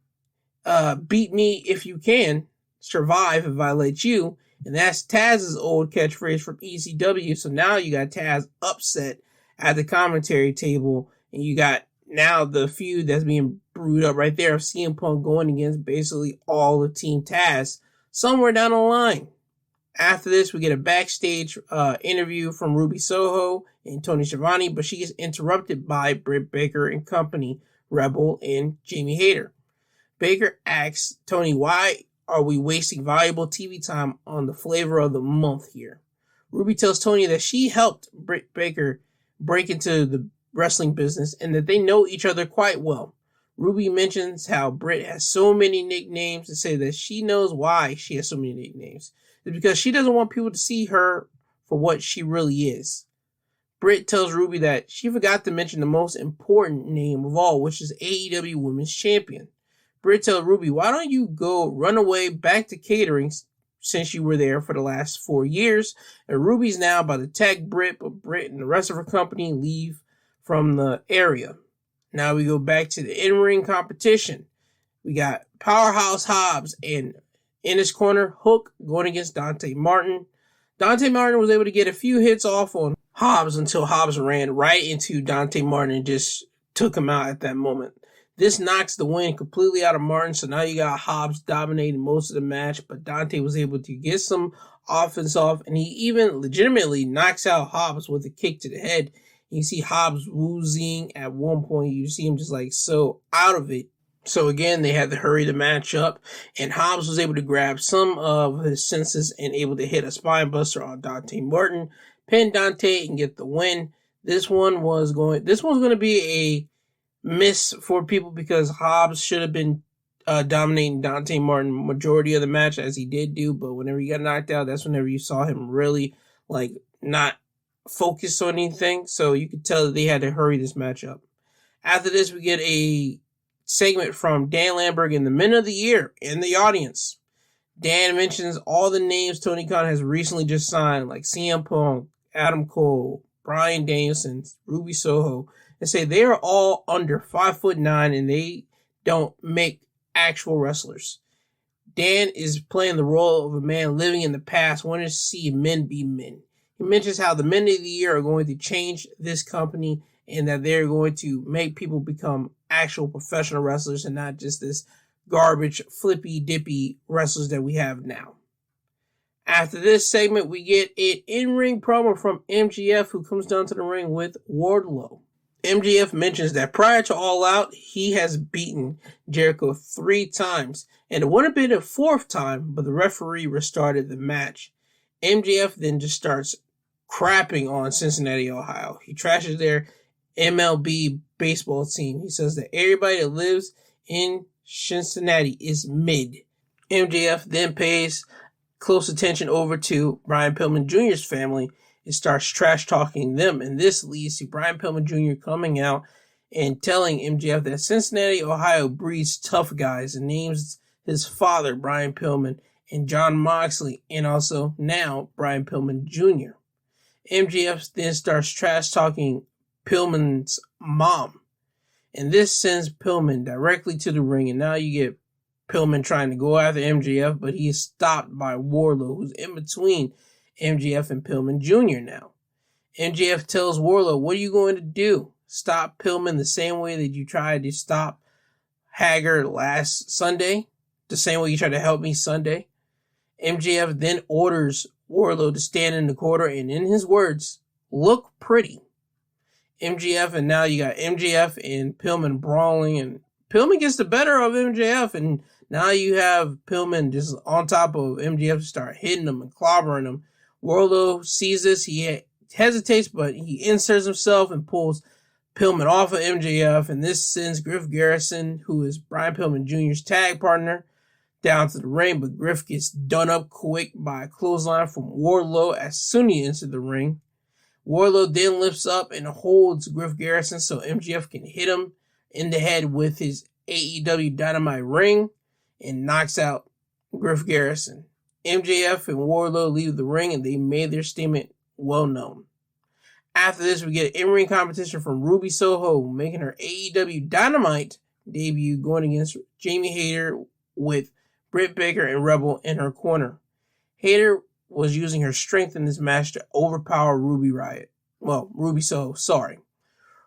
beat me if you can, survive if I let you. And that's Taz's old catchphrase from ECW. So now you got Taz upset at the commentary table, and you got now the feud that's being brewed up right there of CM Punk going against basically all of Team Taz somewhere down the line. After this, we get a backstage interview from Ruby Soho and Tony Schiavone, but she is interrupted by Britt Baker and company, Rebel and Jamie Hayter. Baker asks Tony, why are we wasting valuable TV time on the flavor of the month here? Ruby tells Tony that she helped Britt Baker break into the wrestling business and that they know each other quite well. Ruby mentions how Britt has so many nicknames and say that she knows why she has so many nicknames. It's because she doesn't want people to see her for what she really is. Britt tells Ruby that she forgot to mention the most important name of all, which is AEW Women's Champion. Britt tells Ruby, why don't you go run away back to catering since you were there for the last 4 years? And Ruby's now about to attack Britt, but Britt and the rest of her company leave from the area. Now we go back to the in-ring competition. We got Powerhouse Hobbs and in his corner, Hook going against Dante Martin. Dante Martin was able to get a few hits off on Hobbs until Hobbs ran right into Dante Martin and just took him out at that moment. This knocks the win completely out of Martin, so now you got Hobbs dominating most of the match, but Dante was able to get some offense off, and he even legitimately knocks out Hobbs with a kick to the head. You see Hobbs woozing at one point. You see him just like so out of it. So again, they had to hurry the match up, and Hobbs was able to grab some of his senses and able to hit a spine buster on Dante Martin, pin Dante, and get the win. This one's going to be a miss for people because Hobbs should have been dominating Dante Martin majority of the match as he did do, but whenever he got knocked out, that's whenever you saw him really like not focus on anything, so you could tell that they had to hurry this match up. After this, we get a segment from Dan Lambert and the Men of the Year in the audience. Dan mentions all the names Tony Khan has recently just signed, like CM Punk, Adam Cole, Bryan Danielson, Ruby Soho, and say they are all under 5'9" and they don't make actual wrestlers. Dan is playing the role of a man living in the past, wanting to see men be men. He mentions how the Men of the Year are going to change this company and that they're going to make people become actual professional wrestlers and not just this garbage, flippy, dippy wrestlers that we have now. After this segment, we get an in-ring promo from MJF, who comes down to the ring with Wardlow. MJF mentions that prior to All Out, he has beaten Jericho 3 times, and it would have been a 4th time, but the referee restarted the match. MJF then just starts crapping on Cincinnati, Ohio. He trashes their MLB baseball team. He says that everybody that lives in Cincinnati is mid. MJF then pays close attention over to Brian Pillman Jr.'s family and starts trash talking them, and this leads to Brian Pillman Jr. coming out and telling MJF that Cincinnati, Ohio breeds tough guys and names his father, Brian Pillman, and John Moxley, and also now Brian Pillman Jr. MJF then starts trash talking Pillman's mom, and this sends Pillman directly to the ring, and now you get Pillman trying to go after MJF, but he is stopped by Wardlow, who's in between MJF and Pillman Jr. now. MJF tells Wardlow, what are you going to do? Stop Pillman the same way that you tried to stop Hager last Sunday? The same way you tried to help me Sunday? MJF then orders Wardlow to stand in the corner and, in his words, look pretty. MJF, and now you got MJF and Pillman brawling, and Pillman gets the better of MJF, and now you have Pillman just on top of MJF to start hitting him and clobbering him. Wardlow sees this, he hesitates, but he inserts himself and pulls Pillman off of MJF, and this sends Griff Garrison, who is Brian Pillman Jr.'s tag partner, down to the ring, but Griff gets done up quick by a clothesline from Wardlow as soon as he enters the ring. Wardlow then lifts up and holds Griff Garrison so MJF can hit him in the head with his AEW Dynamite ring and knocks out Griff Garrison. MJF and Wardlow leave the ring and they made their statement well known. After this, we get an in-ring competition from Ruby Soho, making her AEW Dynamite debut, going against Jamie Hayter with Britt Baker and Rebel in her corner. Hayter was using her strength in this match to overpower Ruby Soho, sorry.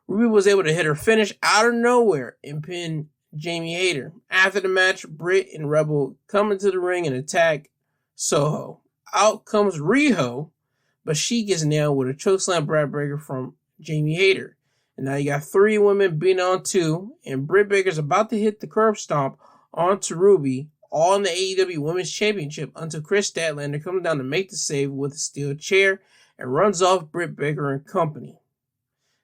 Ruby was able to hit her finish out of nowhere and pin Jamie Hayter. After the match, Britt and Rebel come into the ring and attack Soho. Out comes Riho, but she gets nailed with a chokeslam backbreaker from Jamie Hayter. And now you got 3 women beating on 2, and Britt Baker's about to hit the curb stomp onto Ruby, all in the AEW Women's Championship, until Chris Statlander comes down to make the save with a steel chair and runs off Britt Baker and company.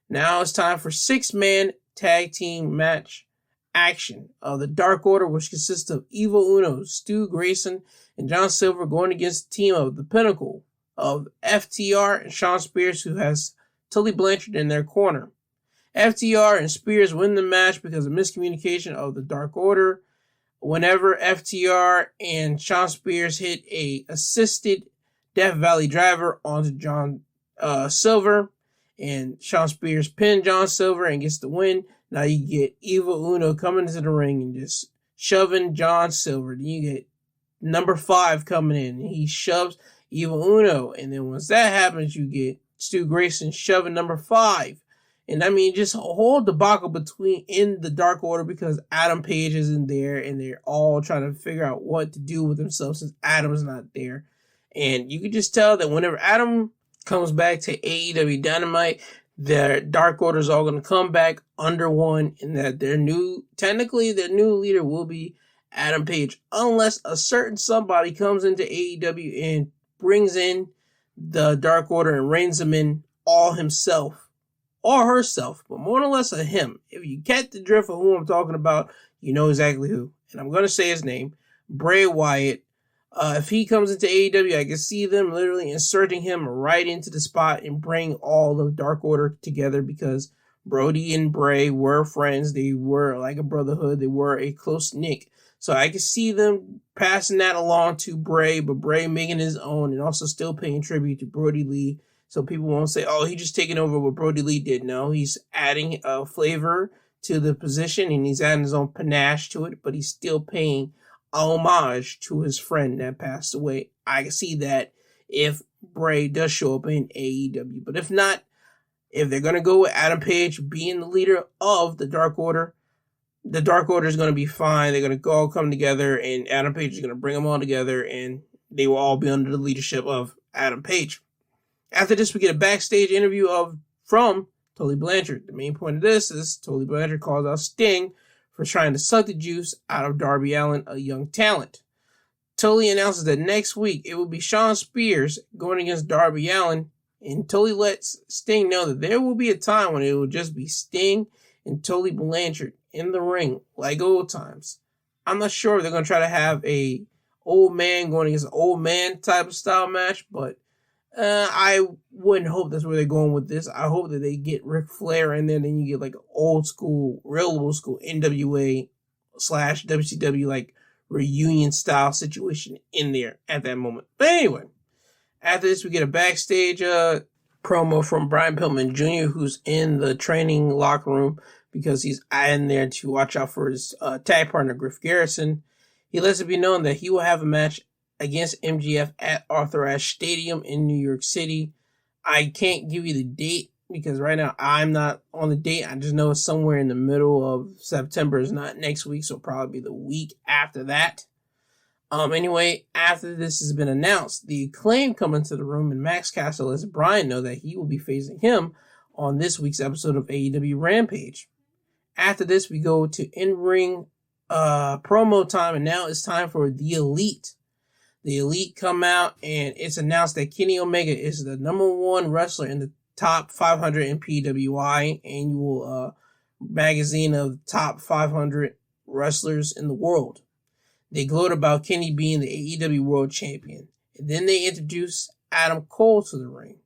Now it's time for 6-man tag team match action of the Dark Order, which consists of Evil Uno, Stu Grayson, and John Silver going against the team of the Pinnacle of FTR and Shawn Spears, who has Tully Blanchard in their corner. FTR and Spears win the match because of miscommunication of the Dark Order. Whenever FTR and Shawn Spears hit a assisted Death Valley driver onto John Silver, and Shawn Spears pinned John Silver and gets the win. Now you get Evil Uno coming into the ring and just shoving John Silver. Then you get number 5 coming in, and he shoves Evil Uno. And then once that happens, you get Stu Grayson shoving number 5. And I mean, just a whole debacle in the Dark Order because Adam Page isn't there, and they're all trying to figure out what to do with themselves since Adam's not there. And you can just tell that whenever Adam comes back to AEW Dynamite, the Dark Order is all going to come back under one, and that their new leader will be Adam Page, unless a certain somebody comes into AEW and brings in the Dark Order and reins them in all himself. Or herself, but more or less a him. If you get the drift of who I'm talking about, you know exactly who. And I'm going to say his name, Bray Wyatt. If he comes into AEW, I can see them literally inserting him right into the spot and bring all the Dark Order together, because Brody and Bray were friends. They were like a brotherhood. They were a close-knit. So I can see them passing that along to Bray, but Bray making his own and also still paying tribute to Brody Lee. So people won't say, oh, he just taking over what Brody Lee did. No, he's adding a flavor to the position, and he's adding his own panache to it, but he's still paying homage to his friend that passed away. I can see that if Bray does show up in AEW. But if not, if they're going to go with Adam Page being the leader of the Dark Order is going to be fine. They're going to all come together, and Adam Page is going to bring them all together, and they will all be under the leadership of Adam Page. After this, we get a backstage interview from Tully Blanchard. The main point of this is Tully Blanchard calls out Sting for trying to suck the juice out of Darby Allin, a young talent. Tully announces that next week it will be Shawn Spears going against Darby Allin, and Tully lets Sting know that there will be a time when it will just be Sting and Tully Blanchard in the ring like old times. I'm not sure if they're going to try to have a old man going against an old man type of style match, but I wouldn't hope that's where they're going with this. I hope that they get Ric Flair in there, then you get like real old school NWA / WCW like reunion style situation in there at that moment. But anyway, after this we get a backstage promo from Brian Pillman Jr., who's in the training locker room because he's in there to watch out for his tag partner Griff Garrison. He lets it be known that he will have a match against MJF at Arthur Ashe Stadium in New York City. I can't give you the date because right now I'm not on the date. I just know it's somewhere in the middle of September. It's not next week, so probably the week after that. Anyway, after this has been announced, the Acclaim come into the room, and Max Castle lets Brian know that he will be facing him on this week's episode of AEW Rampage. After this, we go to in-ring promo time, and now it's time for The Elite. The Elite come out, and it's announced that Kenny Omega is the number 1 wrestler in the top 500 in PWI annual magazine of top 500 wrestlers in the world. They gloat about Kenny being the AEW World Champion. And then they introduce Adam Cole to the ring.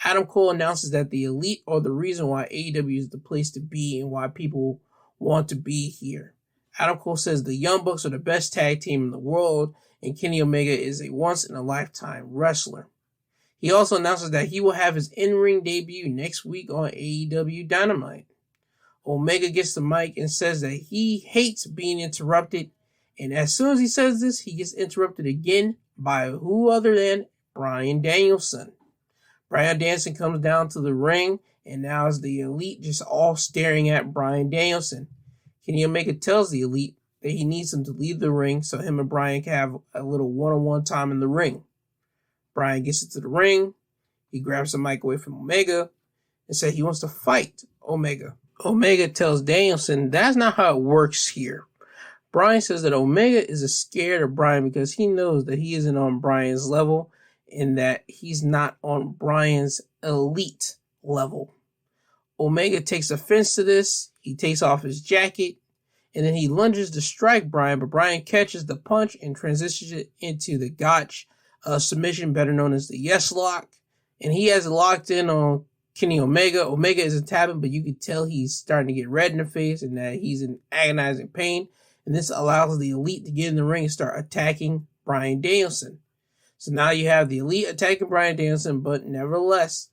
Adam Cole announces that the Elite are the reason why AEW is the place to be and why people want to be here. Adam Cole says the Young Bucks are the best tag team in the world, and Kenny Omega is a once-in-a-lifetime wrestler. He also announces that he will have his in-ring debut next week on AEW Dynamite. Omega gets the mic and says that he hates being interrupted, and as soon as he says this, he gets interrupted again by who other than Bryan Danielson. Bryan Danielson comes down to the ring, and now is the Elite just all staring at Bryan Danielson. Kenny Omega tells the Elite that he needs him to leave the ring so him and Bryan can have a little one-on-one time in the ring. Bryan gets into the ring. He grabs the mic away from Omega and says he wants to fight Omega. Omega tells Danielson that's not how it works here. Bryan says that Omega is scared of Bryan because he knows that he isn't on Bryan's level and that he's not on Bryan's elite level. Omega takes offense to this. He takes off his jacket, and then he lunges to strike Bryan, but Bryan catches the punch and transitions it into the Gotch submission, better known as the Yes Lock, and he has it locked in on Kenny Omega. Omega isn't tapping, but you can tell he's starting to get red in the face and that he's in agonizing pain, and this allows the Elite to get in the ring and start attacking Bryan Danielson. So now you have the Elite attacking Bryan Danielson, but nevertheless,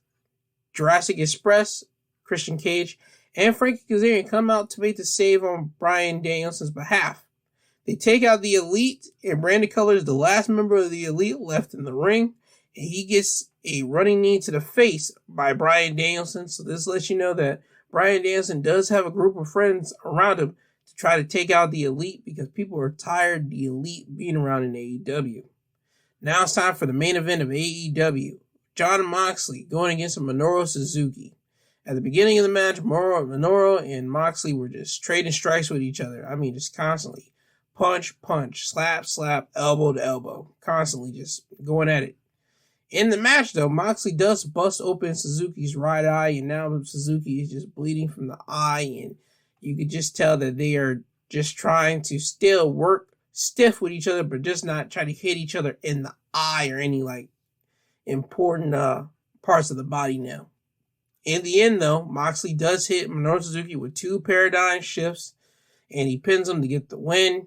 Jurassic Express, Christian Cage, and Frankie Kazarian come out to make the save on Bryan Danielson's behalf. They take out the Elite, and Brandon Cutler is the last member of the Elite left in the ring, and he gets a running knee to the face by Bryan Danielson. So this lets you know that Bryan Danielson does have a group of friends around him to try to take out the Elite because people are tired of the Elite being around in AEW. Now it's time for the main event of AEW. Jon Moxley going against Minoru Suzuki. At the beginning of the match, Minoru and Moxley were just trading strikes with each other. I mean, just constantly. Punch, punch, slap, slap, elbow to elbow. Constantly just going at it. In the match, though, Moxley does bust open Suzuki's right eye, and now Suzuki is just bleeding from the eye, and you could just tell that they are just trying to still work stiff with each other, but just not try to hit each other in the eye or any, important parts of the body now. In the end, though, Moxley does hit Minoru Suzuki with 2 paradigm shifts, and he pins him to get the win.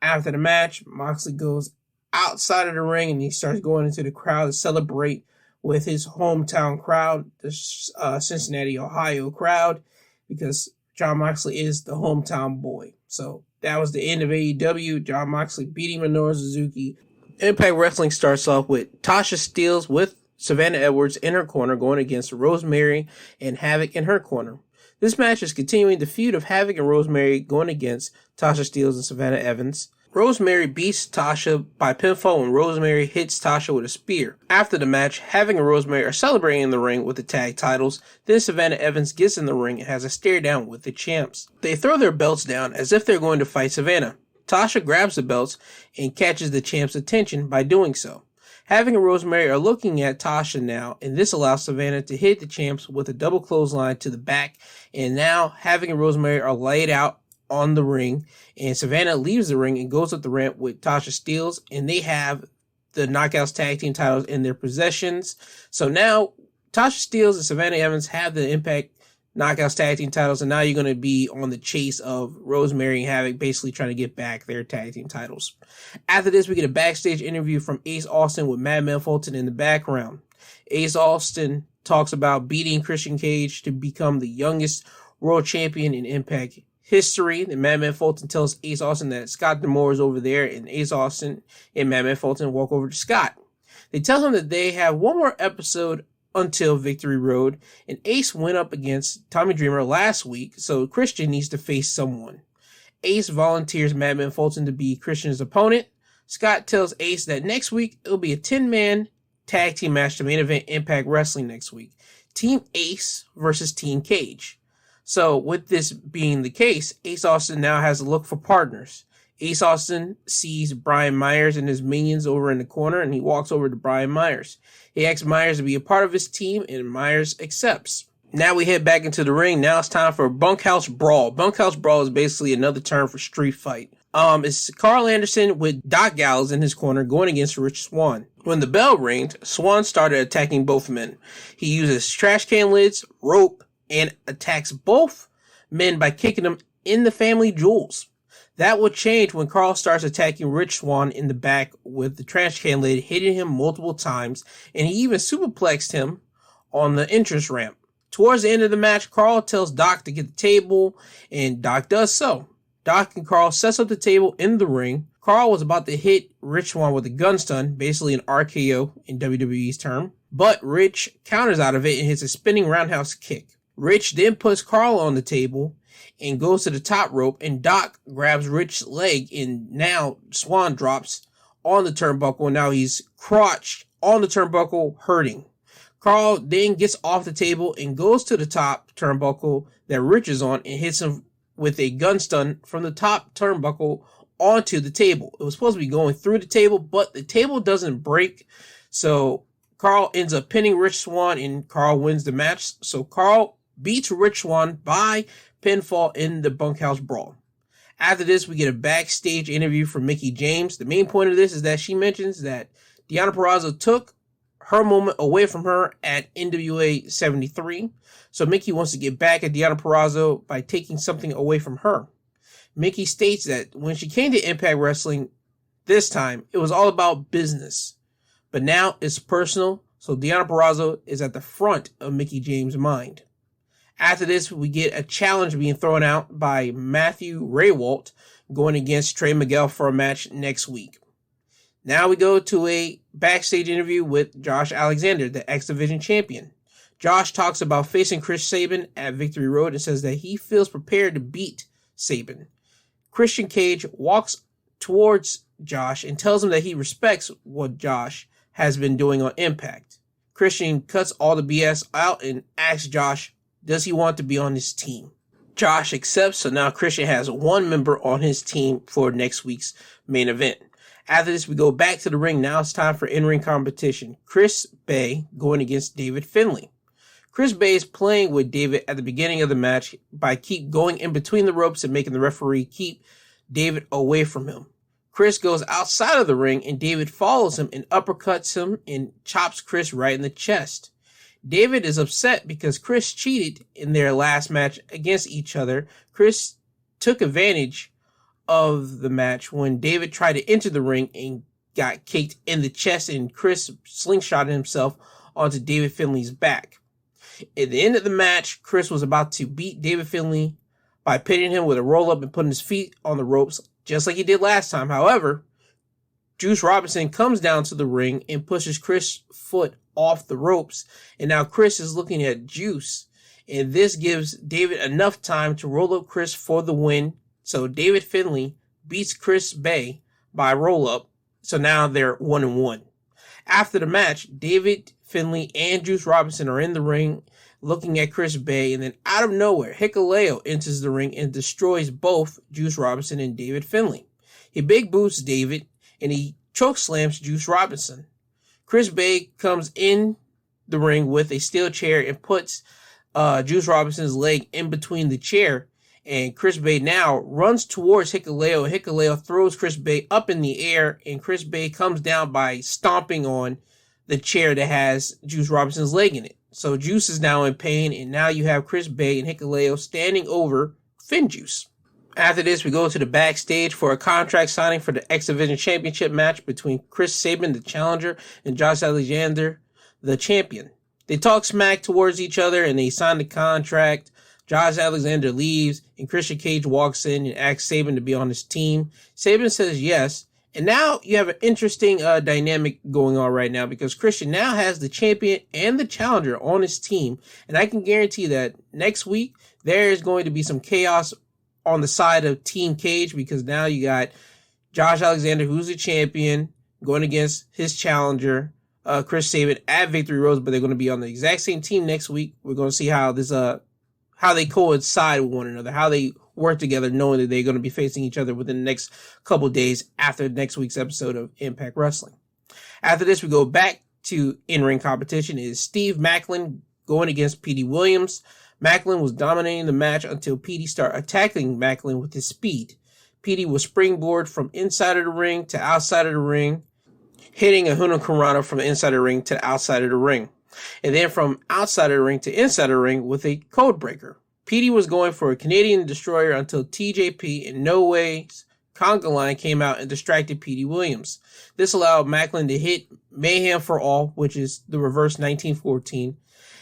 After the match, Moxley goes outside of the ring, and he starts going into the crowd to celebrate with his hometown crowd, the Cincinnati, Ohio crowd, because Jon Moxley is the hometown boy. So that was the end of AEW. Jon Moxley beating Minoru Suzuki. Impact Wrestling starts off with Tasha Steelz with Savannah Edwards in her corner going against Rosemary and Havoc in her corner. This match is continuing the feud of Havoc and Rosemary going against Tasha Steelz and Savannah Evans. Rosemary beats Tasha by pinfall when Rosemary hits Tasha with a spear. After the match, Havoc and Rosemary are celebrating in the ring with the tag titles. Then Savannah Evans gets in the ring and has a stare down with the champs. They throw their belts down as if they're going to fight Savannah. Tasha grabs the belts and catches the champ's attention by doing so. Havoc and Rosemary are looking at Tasha now, and this allows Savannah to hit the champs with a double clothesline to the back, and now Havoc and Rosemary are laid out on the ring, and Savannah leaves the ring and goes up the ramp with Tasha Steelz, and they have the Knockouts Tag Team titles in their possessions. So now Tasha Steelz and Savannah Evans have the Impact Knockouts Tag Team titles, and now you're going to be on the chase of Rosemary and Havoc basically trying to get back their tag team titles. After this, we get a backstage interview from Ace Austin with Madman Fulton in the background. Ace Austin talks about beating Christian Cage to become the youngest world champion in Impact history. And Madman Fulton tells Ace Austin that Scott D'Amore is over there, and Ace Austin and Madman Fulton walk over to Scott. They tell him that they have one more episode until Victory Road, and Ace went up against Tommy Dreamer last week, so Christian needs to face someone. Ace volunteers Madman Fulton to be Christian's opponent. Scott tells Ace that next week it'll be a 10-man tag team match to main event Impact Wrestling next week. Team Ace versus Team Cage. So with this being the case, Ace Austin now has to look for partners. Ace Austin sees Brian Myers and his minions over in the corner, and he walks over to Brian Myers. He asks Myers to be a part of his team, and Myers accepts. Now we head back into the ring. Now it's time for a bunkhouse brawl. Bunkhouse brawl is basically another term for street fight. It's Carl Anderson with Doc Gallows in his corner going against Rich Swann. When the bell rings, Swan started attacking both men. He uses trash can lids, rope, and attacks both men by kicking them in the family jewels. That would change when Carl starts attacking Rich Swann in the back with the trash can lid, hitting him multiple times, and he even superplexed him on the entrance ramp. Towards the end of the match, Carl tells Doc to get the table, and Doc does so. Doc and Carl sets up the table in the ring. Carl was about to hit Rich Swann with a gun stun, basically an RKO in WWE's term, but Rich counters out of it and hits a spinning roundhouse kick. Rich then puts Carl on the table and goes to the top rope, and Doc grabs Rich's leg, and now Swann drops on the turnbuckle, and now he's crotched on the turnbuckle, hurting. Carl then gets off the table and goes to the top turnbuckle that Rich is on and hits him with a gun stun from the top turnbuckle onto the table. It was supposed to be going through the table, but the table doesn't break. So Carl ends up pinning Rich Swann, and Carl wins the match. So Carl beats Rich Swann by pinfall in the bunkhouse brawl. After this, we get a backstage interview from Mickie James. The main point of this is that she mentions that Deonna Purrazzo took her moment away from her at NWA 73. So Mickie wants to get back at Deonna Purrazzo by taking something away from her. Mickie states that when she came to Impact Wrestling this time, it was all about business. But now it's personal, so Deonna Purrazzo is at the front of Mickie James' mind. After this, we get a challenge being thrown out by Matthew Raywalt going against Trey Miguel for a match next week. Now we go to a backstage interview with Josh Alexander, the X Division champion. Josh talks about facing Chris Sabin at Victory Road and says that he feels prepared to beat Sabin. Christian Cage walks towards Josh and tells him that he respects what Josh has been doing on Impact. Christian cuts all the BS out and asks Josh, does he want to be on his team? Josh accepts, so now Christian has one member on his team for next week's main event. After this, we go back to the ring. Now it's time for in-ring competition. Chris Bay going against David Finlay. Chris Bay is playing with David at the beginning of the match by keep going in between the ropes and making the referee keep David away from him. Chris goes outside of the ring and David follows him and uppercuts him and chops Chris right in the chest. David is upset because Chris cheated in their last match against each other. Chris took advantage of the match when David tried to enter the ring and got kicked in the chest, and Chris slingshotted himself onto David Finlay's back. At the end of the match, Chris was about to beat David Finlay by pinning him with a roll-up and putting his feet on the ropes, just like he did last time. However, Juice Robinson comes down to the ring and pushes Chris' foot off the ropes, and now Chris is looking at Juice, and this gives David enough time to roll up Chris for the win. So David Finlay beats Chris Bay by roll-up, so now they're 1-1. After the match, David Finlay and Juice Robinson are in the ring looking at Chris Bay, and then out of nowhere, Hikuleo enters the ring and destroys both Juice Robinson and David Finlay. He big boots David, and he choke slams Juice Robinson. Chris Bay comes in the ring with a steel chair and puts Juice Robinson's leg in between the chair, and Chris Bay now runs towards Hikuleo, and Hikuleo throws Chris Bay up in the air, and Chris Bay comes down by stomping on the chair that has Juice Robinson's leg in it. So Juice is now in pain, and now you have Chris Bay and Hikuleo standing over Finn Juice. After this, we go to the backstage for a contract signing for the X Division Championship match between Chris Sabin, the challenger, and Josh Alexander, the champion. They talk smack towards each other, and they sign the contract. Josh Alexander leaves, and Christian Cage walks in and asks Sabin to be on his team. Sabin says yes, and now you have an interesting dynamic going on right now, because Christian now has the champion and the challenger on his team, and I can guarantee that next week there is going to be some chaos on the side of Team Cage, because now you got Josh Alexander, who's the champion, going against his challenger, Chris Sabin, at Victory Road, but they're going to be on the exact same team next week. We're going to see how this how they coincide with one another, how they work together, knowing that they're going to be facing each other within the next couple days after next week's episode of Impact Wrestling. After this, we go back to in-ring competition. It is Steve Maclin going against Petey Williams. Maclin was dominating the match until Petey started attacking Maclin with his speed. Petey was springboard from inside of the ring to outside of the ring. hitting a Hurricanrana from the inside of the ring to the outside of the ring. And then from outside of the ring to inside of the ring with a code breaker. Petey was going for a Canadian destroyer until TJP and No Way's conga line came out and distracted Petey Williams. This allowed Macklin to hit Mayhem for All, which is the reverse 1914,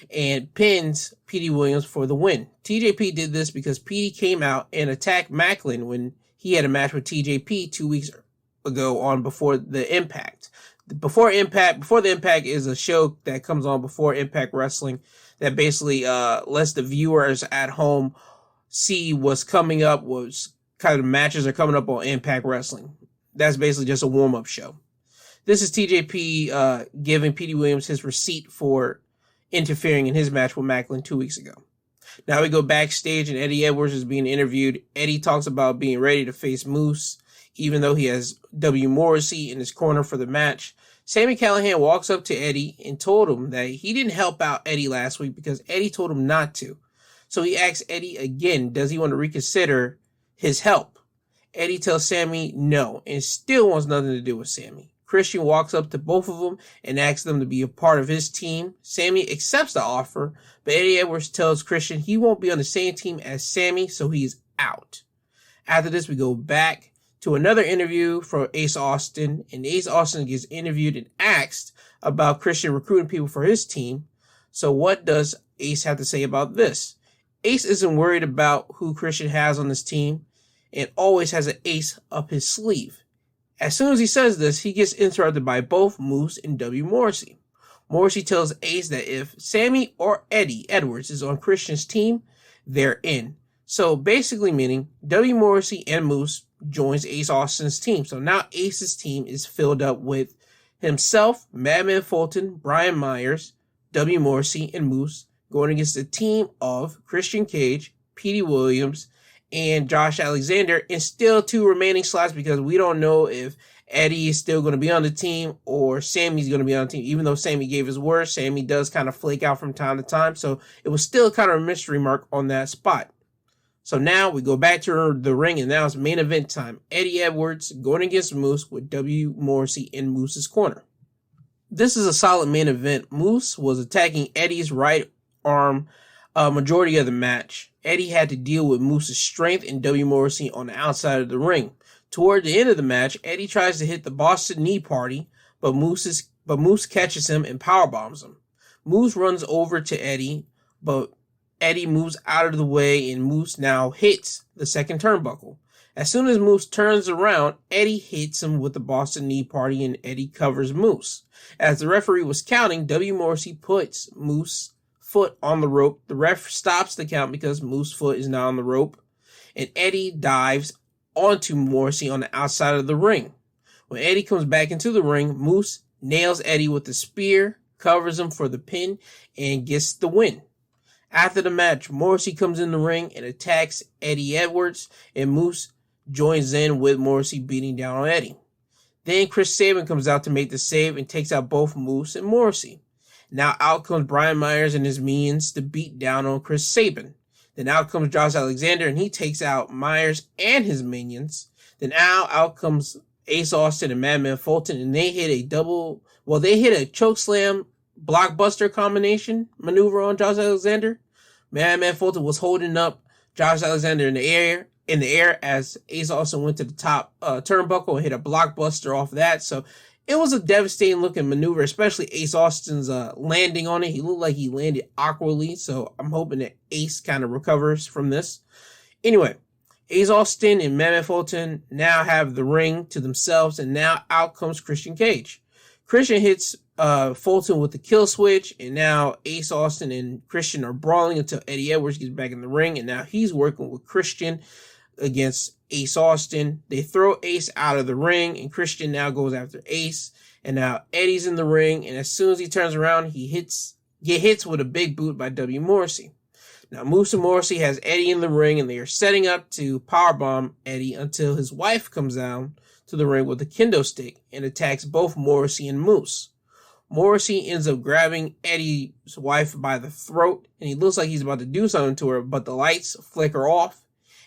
and pins Petey Williams for the win. TJP did this because Petey came out and attacked Macklin when he had a match with TJP 2 weeks ago on Before the Impact. Before the Impact is a show that comes on before Impact Wrestling that basically lets the viewers at home see what's coming up, what kind of matches are coming up on Impact Wrestling. That's basically just a warm-up show. This is TJP giving Petey Williams his receipt for interfering in his match with Macklin 2 weeks ago. Now we go backstage and Eddie Edwards is being interviewed. Eddie talks about being ready to face Moose, even though he has W. Morrissey in his corner for the match. Sami Callihan walks up to Eddie and told him that he didn't help out Eddie last week because Eddie told him not to. So he asks Eddie again, does he want to reconsider his help? Eddie tells Sami no and still wants nothing to do with Sami. Christian walks up to both of them and asks them to be a part of his team. Sami accepts the offer, but Eddie Edwards tells Christian he won't be on the same team as Sami, so he's out. After this, we go back to another interview for Ace Austin, and Ace Austin gets interviewed and asked about Christian recruiting people for his team. So what does Ace have to say about this? Ace isn't worried about who Christian has on his team and always has an ace up his sleeve. As soon as he says this, he gets interrupted by both Moose and W. Morrissey. Morrissey tells Ace that if Sami or Eddie Edwards is on Christian's team, they're in. So basically meaning W. Morrissey and Moose joins Ace Austin's team. So now Ace's team is filled up with himself, Madman Fulton, Brian Myers, W. Morrissey, and Moose going against a team of Christian Cage, Petey Williams, and Josh Alexander, and still 2 remaining slots because we don't know if Eddie is still going to be on the team or Sami's going to be on the team. Even though Sami gave his word, Sami does kind of flake out from time to time. So it was still kind of a mystery mark on that spot. So now we go back to the ring, and now it's main event time. Eddie Edwards going against Moose with W. Morrissey in Moose's corner. This is a solid main event. Moose was attacking Eddie's right arm majority of the match. Eddie had to deal with Moose's strength and W. Morrissey on the outside of the ring. Toward the end of the match, Eddie tries to hit the Boston Knee Party, but Moose catches him and powerbombs him. Moose runs over to Eddie, but Eddie moves out of the way and Moose now hits the second turnbuckle. As soon as Moose turns around, Eddie hits him with the Boston Knee Party and Eddie covers Moose. As the referee was counting, W. Morrissey puts Moose's foot on the rope. The ref stops the count because Moose's foot is now on the rope, and Eddie dives onto Morrissey on the outside of the ring. When Eddie comes back into the ring, Moose nails Eddie with the spear, covers him for the pin, and gets the win. After the match, Morrissey comes in the ring and attacks Eddie Edwards, and Moose joins in with Morrissey beating down on Eddie. Then Chris Sabin comes out to make the save and takes out both Moose and Morrissey. Now out comes Brian Myers and his minions to beat down on Chris Sabin. Then out comes Josh Alexander and he takes out Myers and his minions. Then now out comes Ace Austin and Madman Fulton, and they hit a chokeslam blockbuster combination maneuver on Josh Alexander. Madman Fulton was holding up Josh Alexander in the air as Ace Austin went to the top turnbuckle and hit a blockbuster off of that. So it was a devastating looking maneuver, especially Ace Austin's landing on it. He looked like he landed awkwardly, so I'm hoping that Ace kind of recovers from this. Anyway, Ace Austin and Madman Fulton now have the ring to themselves, and now out comes Christian Cage. Christian hits Fulton with the kill switch, and now Ace Austin and Christian are brawling until Eddie Edwards gets back in the ring, and now he's working with Christian against Ace Austin. They throw Ace out of the ring, and Christian now goes after Ace, and now Eddie's in the ring, and as soon as he turns around, he hits with a big boot by W. Morrissey. Now Moose and Morrissey has Eddie in the ring, and they are setting up to powerbomb Eddie until his wife comes down to the ring with a kendo stick and attacks both Morrissey and Moose. Morrissey ends up grabbing Eddie's wife by the throat, and he looks like he's about to do something to her, but the lights flicker off,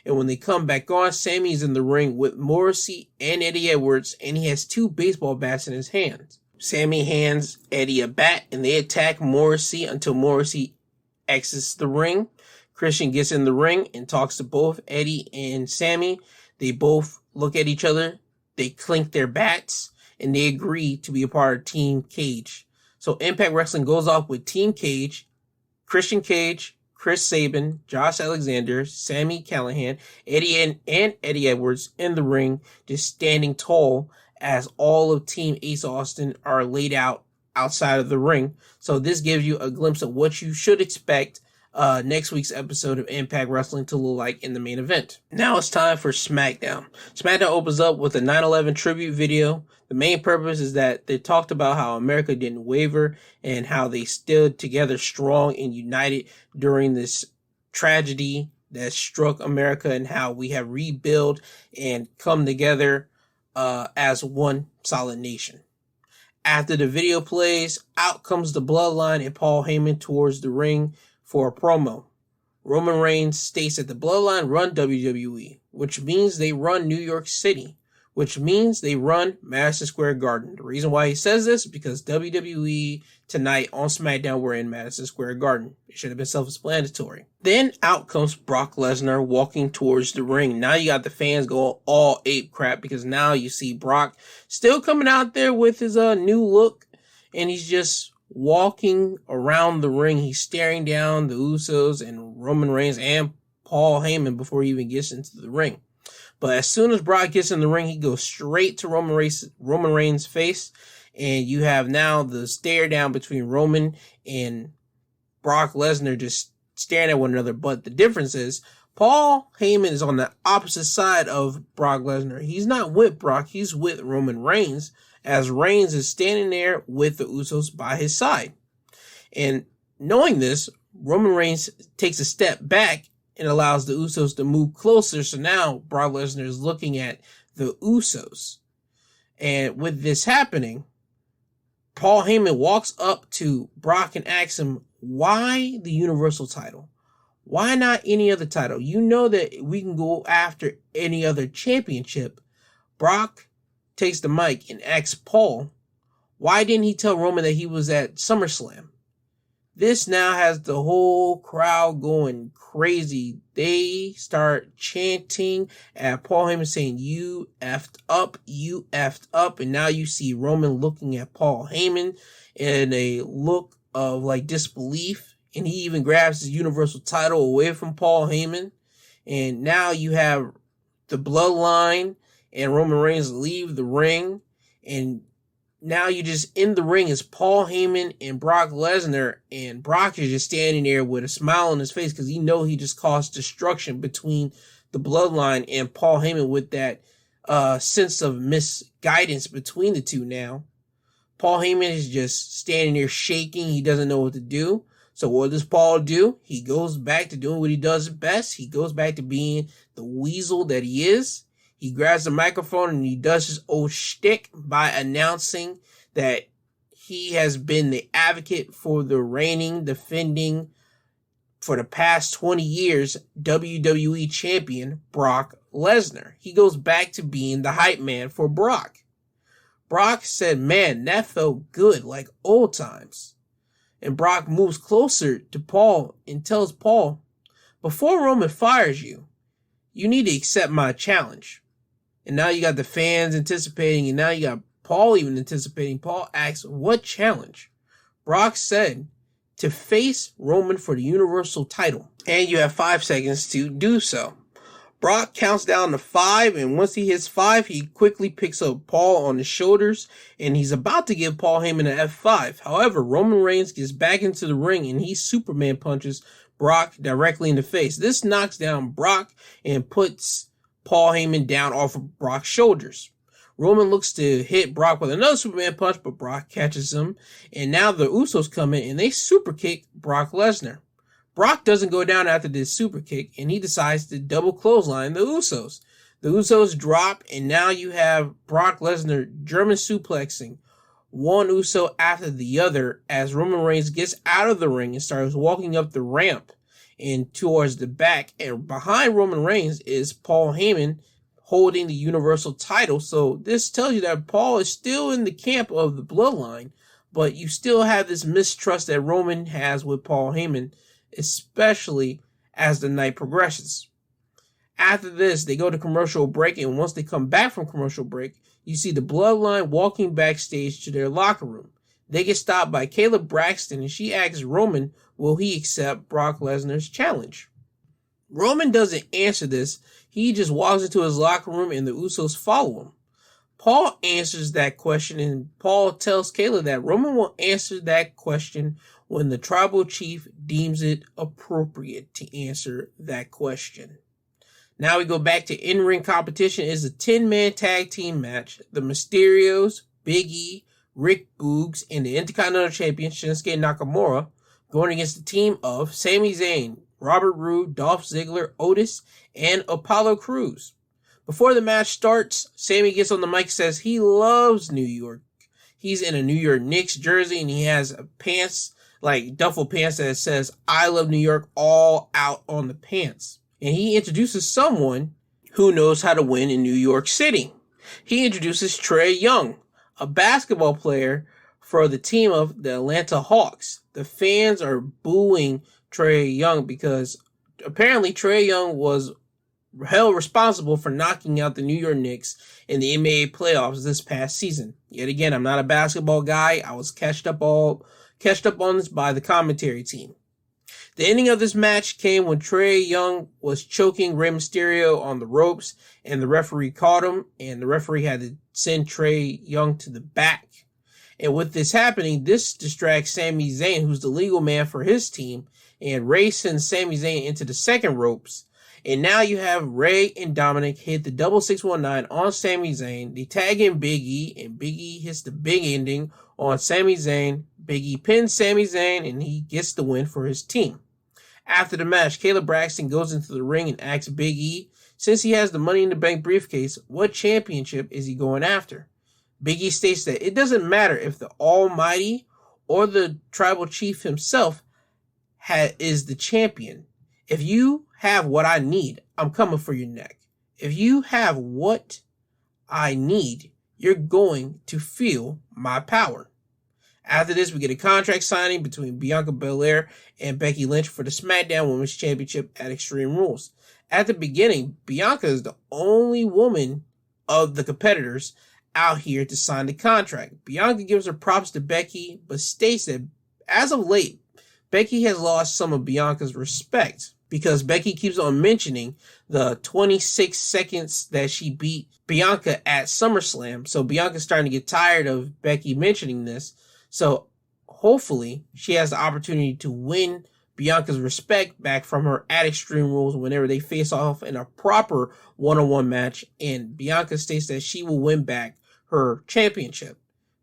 And when they come back on, Sammy's in the ring with Morrissey and Eddie Edwards, and he has 2 baseball bats in his hands. Sammy hands Eddie a bat, and they attack Morrissey until Morrissey exits the ring. Christian gets in the ring and talks to both Eddie and Sammy. They both look at each other, they clink their bats, and they agree to be a part of Team Cage. So Impact Wrestling goes off with Team Cage, Christian Cage, Chris Sabin, Josh Alexander, Sammy Callahan, Eddie and Eddie Edwards in the ring, just standing tall as all of Team Ace Austin are laid out outside of the ring. So this gives you a glimpse of what you should expect next week's episode of Impact Wrestling to look like in the main event. Now it's time for SmackDown. SmackDown opens up with a 9/11 tribute video. The main purpose is that they talked about how America didn't waver and how they stood together strong and united during this tragedy that struck America, and how we have rebuilt and come together as one solid nation. After the video plays, out comes the Bloodline and Paul Heyman towards the ring for a promo. Roman Reigns states that the Bloodline run WWE, which means they run New York City, which means they run Madison Square Garden. The reason why he says this is because WWE tonight on SmackDown were in Madison Square Garden. It should have been self-explanatory. Then out comes Brock Lesnar walking towards the ring. Now you got the fans going all ape crap because now you see Brock still coming out there with his new look, and he's just walking around the ring. He's staring down the Usos and Roman Reigns and Paul Heyman before he even gets into the ring. But as soon as Brock gets in the ring, he goes straight to Roman Reigns' face, and you have now the stare down between Roman and Brock Lesnar just staring at one another. But the difference is Paul Heyman is on the opposite side of Brock Lesnar. He's not with Brock, he's with Roman Reigns, as Reigns is standing there with the Usos by his side. And knowing this, Roman Reigns takes a step back and allows the Usos to move closer. So now Brock Lesnar is looking at the Usos. And with this happening, Paul Heyman walks up to Brock and asks him, why the Universal title? Why not any other title? You know that we can go after any other championship. Brock takes the mic and asks Paul, why didn't he tell Roman that he was at SummerSlam? This now has the whole crowd going crazy. They start chanting at Paul Heyman saying, you effed up, you effed up. And now you see Roman looking at Paul Heyman in a look of like disbelief. And he even grabs his Universal title away from Paul Heyman. And now you have the Bloodline and Roman Reigns leave the ring. And now you just in the ring is Paul Heyman and Brock Lesnar, and Brock is just standing there with a smile on his face because he know he just caused destruction between the Bloodline and Paul Heyman with that sense of misguidance between the two now. Paul Heyman is just standing there shaking. He doesn't know what to do. So what does Paul do? He goes back to doing what he does best. He goes back to being the weasel that he is. He grabs the microphone and he does his old shtick by announcing that he has been the advocate for the reigning, defending, for the past 20 years, WWE champion Brock Lesnar. He goes back to being the hype man for Brock. Brock said, man, that felt good, like old times. And Brock moves closer to Paul and tells Paul, before Roman fires you, you need to accept my challenge. And now you got the fans anticipating, and now you got Paul even anticipating. Paul asks, what challenge? Brock said, to face Roman for the Universal title. And you have 5 seconds to do so. Brock counts down to 5, and once he hits 5, he quickly picks up Paul on the shoulders, and he's about to give Paul Heyman an F5. However, Roman Reigns gets back into the ring, and he Superman punches Brock directly in the face. This knocks down Brock and puts Paul Heyman down off of Brock's shoulders. Roman looks to hit Brock with another Superman punch, but Brock catches him. And now the Usos come in and they super kick Brock Lesnar. Brock doesn't go down after this super kick, and he decides to double clothesline the Usos. The Usos drop, and now you have Brock Lesnar German suplexing one Uso after the other as Roman Reigns gets out of the ring and starts walking up the ramp. And towards the back and behind Roman Reigns is Paul Heyman holding the Universal title. So this tells you that Paul is still in the camp of the Bloodline, but you still have this mistrust that Roman has with Paul Heyman, especially as the night progresses. After this, they go to commercial break, and once they come back from commercial break, you see the Bloodline walking backstage to their locker room. They get stopped by Kayla Braxton, and she asks Roman, will he accept Brock Lesnar's challenge? Roman doesn't answer this. He just walks into his locker room, and the Usos follow him. Paul answers that question, and Paul tells Kayla that Roman will answer that question when the tribal chief deems it appropriate to answer that question. Now we go back to in-ring competition. It's a 10-man tag team match. The Mysterios, Big E, Rick Boogs, and the Intercontinental Champion Shinsuke Nakamura going against the team of Sami Zayn, Robert Roode, Dolph Ziggler, Otis, and Apollo Crews. Before the match starts, Sami gets on the mic and says he loves New York. He's in a New York Knicks jersey, and he has pants, like duffel pants that says I love New York all out on the pants. And he introduces someone who knows how to win in New York City. He introduces Trae Young, a basketball player for the team of the Atlanta Hawks. The fans are booing Trae Young because apparently Trae Young was held responsible for knocking out the New York Knicks in the NBA playoffs this past season. Yet again, I'm not a basketball guy. I was catched up on this by the commentary team. The ending of this match came when Trae Young was choking Rey Mysterio on the ropes, and the referee caught him, and the referee had to send Trae Young to the back. And with this happening, this distracts Sami Zayn, who's the legal man for his team, and Rey sends Sami Zayn into the second ropes. And now you have Rey and Dominic hit the double 619 on Sami Zayn. They tag in Big E, and Big E hits the big ending on Sami Zayn. Big E pins Sami Zayn, and he gets the win for his team. After the match, Kayla Braxton goes into the ring and asks Big E, since he has the Money in the Bank briefcase, what championship is he going after? Big E states that it doesn't matter if the Almighty or the Tribal Chief himself is the champion. If you have what I need, I'm coming for your neck. If you have what I need, you're going to feel my power. After this, we get a contract signing between Bianca Belair and Becky Lynch for the SmackDown Women's Championship at Extreme Rules. At the beginning, Bianca is the only woman of the competitors out here to sign the contract. Bianca gives her props to Becky, but states that as of late, Becky has lost some of Bianca's respect because Becky keeps on mentioning the 26 seconds that she beat Bianca at SummerSlam. So Bianca's starting to get tired of Becky mentioning this. So hopefully she has the opportunity to win Bianca's respect back from her at Extreme Rules whenever they face off in a proper one-on-one match. And Bianca states that she will win back her championship.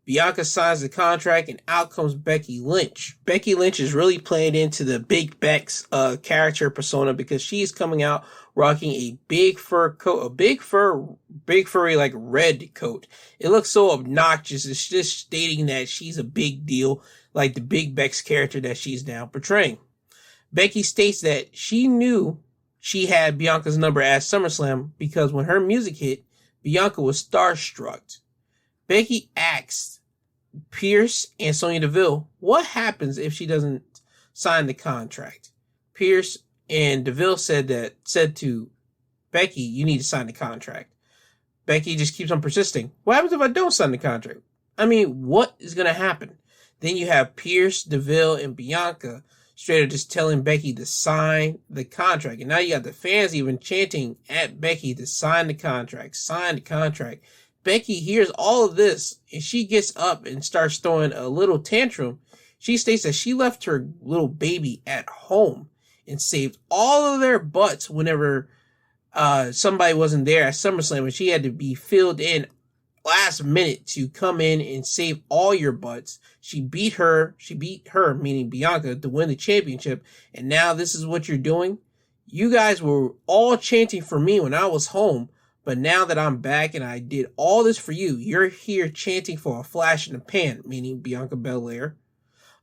Bianca signs the contract, and out comes Becky Lynch. Becky Lynch is really playing into the Big Beck's character persona because she's coming out rocking a big fur coat, big furry like red coat. It looks so obnoxious. It's just stating that she's a big deal, like the Big Beck's character that she's now portraying. Becky states that she knew she had Bianca's number at SummerSlam because when her music hit, Bianca was starstruck. Becky asked Pierce and Sonya Deville what happens if she doesn't sign the contract. Pierce and Deville said to Becky, you need to sign the contract. Becky just keeps on persisting. What happens if I don't sign the contract? I mean, what is going to happen? Then you have Pierce, Deville, and Bianca straight up just telling Becky to sign the contract. And now you got the fans even chanting at Becky to sign the contract, sign the contract. Becky hears all of this and she gets up and starts throwing a little tantrum. She states that she left her little baby at home and saved all of their butts whenever somebody wasn't there at SummerSlam, and she had to be filled in last minute to come in and save all your butts. She beat her, meaning Bianca, to win the championship. And now this is what you're doing. You guys were all chanting for me when I was home. But now that I'm back and I did all this for you, you're here chanting for a flash in the pan, meaning Bianca Belair.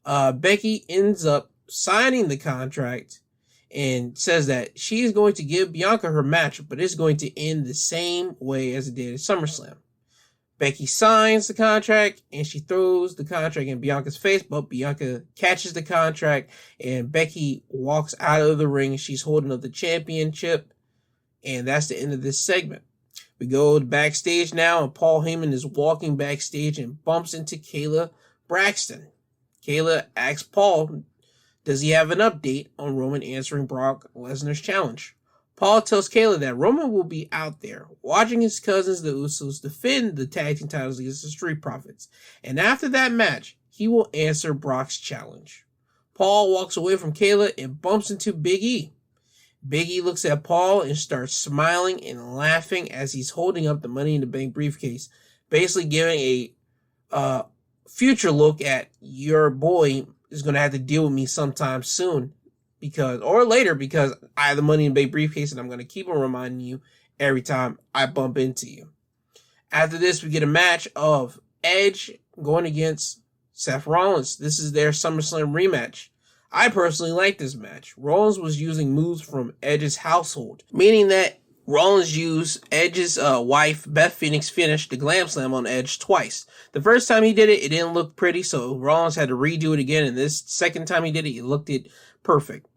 Becky ends up signing the contract, and says that she is going to give Bianca her match, but it's going to end the same way as it did at SummerSlam. Becky signs the contract, and she throws the contract in Bianca's face, but Bianca catches the contract, and Becky walks out of the ring. She's holding up the championship, and that's the end of this segment. We go backstage now, and Paul Heyman is walking backstage and bumps into Kayla Braxton. Kayla asks Paul, does he have an update on Roman answering Brock Lesnar's challenge? Paul tells Kayla that Roman will be out there watching his cousins, the Usos, defend the tag team titles against the Street Profits. And after that match, he will answer Brock's challenge. Paul walks away from Kayla and bumps into Big E. Big E looks at Paul and starts smiling and laughing as he's holding up the Money in the Bank briefcase, basically giving a future look at your boy is going to have to deal with me sometime soon. Or later, because I have the Money in the Bank briefcase and I'm going to keep on reminding you every time I bump into you. After this, we get a match of Edge going against Seth Rollins. This is their SummerSlam rematch. I personally like this match. Rollins was using moves from Edge's household, meaning that Rollins used Edge's wife, Beth Phoenix, finished the Glam Slam on Edge twice. The first time he did it, it didn't look pretty, so Rollins had to redo it again, and this second time he did it, it looked perfect.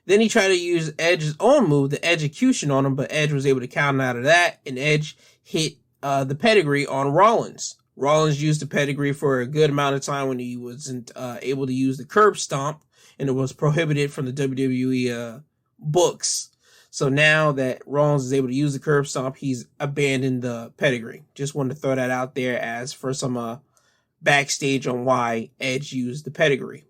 Then he tried to use Edge's own move, the Edgecution, on him, but Edge was able to counter out of that, and Edge hit the pedigree on Rollins. Rollins used the pedigree for a good amount of time when he wasn't able to use the curb stomp, and it was prohibited from the WWE books. So now that Rollins is able to use the curb stomp, he's abandoned the pedigree. Just wanted to throw that out there as for some backstage on why Edge used the pedigree.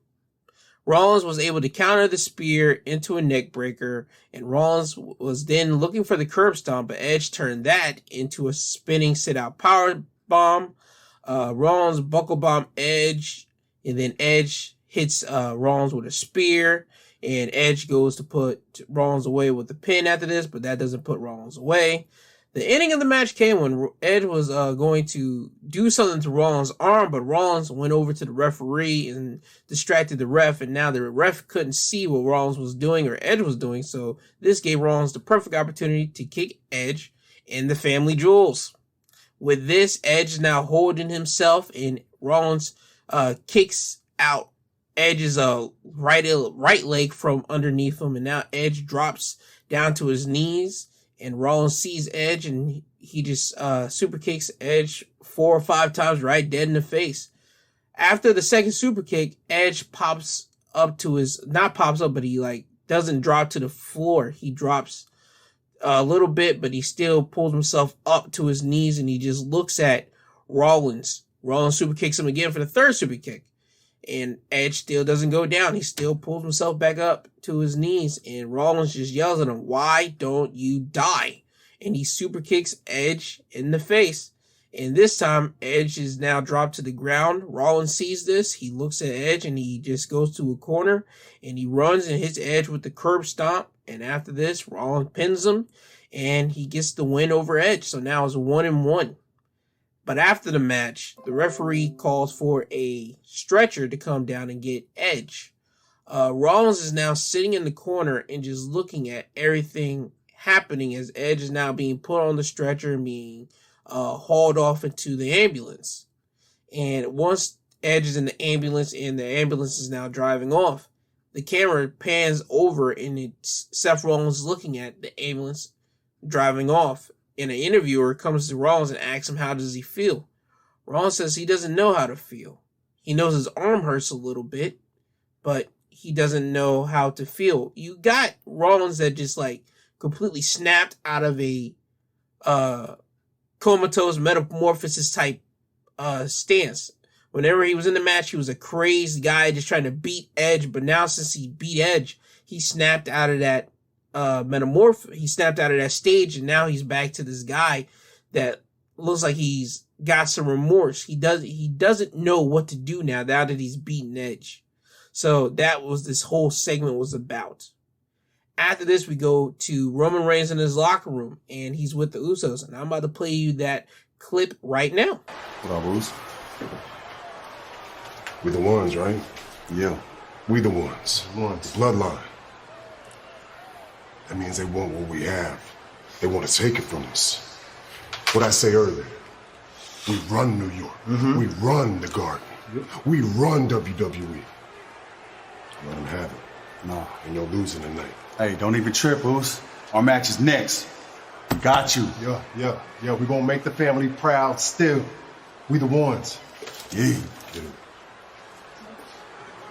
Rollins was able to counter the spear into a neck breaker, and Rollins was then looking for the curb stomp, but Edge turned that into a spinning sit-out power bomb. Rollins buckle bomb Edge, and then Edge hits Rollins with a spear, and Edge goes to put Rollins away with the pin after this, but that doesn't put Rollins away. The ending of the match came when Edge was going to do something to Rollins' arm, but Rollins went over to the referee and distracted the ref, and now the ref couldn't see what Rollins was doing or Edge was doing, so this gave Rollins the perfect opportunity to kick Edge in the family jewels. With this, Edge is now holding himself, and Rollins kicks out Edge's right leg from underneath him, and now Edge drops down to his knees. And Rollins sees Edge, and he just super kicks Edge 4 or 5 times right dead in the face. After the second super kick, Edge pops up to but he doesn't drop to the floor. He drops a little bit, but he still pulls himself up to his knees, and he just looks at Rollins. Rollins super kicks him again for the third super kick. And Edge still doesn't go down. He still pulls himself back up to his knees. And Rollins just yells at him, "Why don't you die?" And he super kicks Edge in the face. And this time, Edge is now dropped to the ground. Rollins sees this. He looks at Edge, and he just goes to a corner. And he runs and hits Edge with the curb stomp. And after this, Rollins pins him. And he gets the win over Edge. So now it's 1-1. But after the match, the referee calls for a stretcher to come down and get Edge. Rollins is now sitting in the corner and just looking at everything happening as Edge is now being put on the stretcher and being hauled off into the ambulance. And once Edge is in the ambulance and the ambulance is now driving off, the camera pans over and it's Seth Rollins looking at the ambulance driving off. And an interviewer comes to Rollins and asks him how does he feel. Rollins says he doesn't know how to feel. He knows his arm hurts a little bit, but he doesn't know how to feel. You got Rollins that just completely snapped out of a comatose metamorphosis type stance. Whenever he was in the match, he was a crazed guy just trying to beat Edge, but now since he beat Edge, he snapped out of that he snapped out of that stage, and now he's back to this guy that looks like he's got some remorse. He doesn't know what to do now that he's beaten Edge. So that was this whole segment was about. After this, we go to Roman Reigns in his locker room, and he's with the Usos, and I'm about to play you that clip right now. What up, Bruce? We the ones, right? Yeah, we the ones. Bloodline. That means they want what we have. They want to take it from us. What I say earlier, we run New York. We run the Garden. We run WWE. Let them have it. No. And you're losing tonight. Hey, don't even trip, Oos. Our match is next. We got you. Yeah. We're going to make the family proud still. We the ones. Yeah.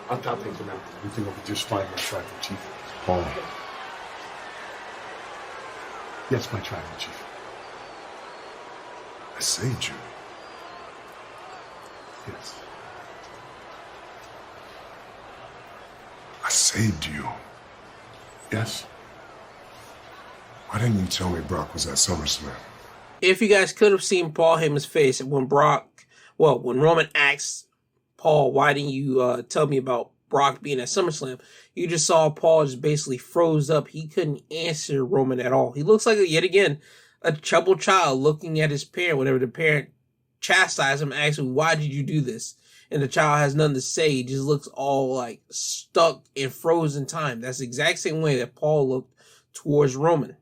I thought things were out. You think I could just find my tribal chief? Paul. Yes, my tribal chief. I saved you. Yes. I saved you. Yes. Why didn't you tell me Brock was at SummerSlam? If you guys could have seen Paul Heyman's face when when Roman asked Paul, why didn't you tell me about Brock being at SummerSlam, you just saw Paul just basically froze up. He couldn't answer Roman at all. He looks like, yet again, a troubled child looking at his parent whenever the parent chastises him, asks him, why did you do this? And the child has nothing to say. He just looks all like stuck in frozen time. That's the exact same way that Paul looked towards Roman.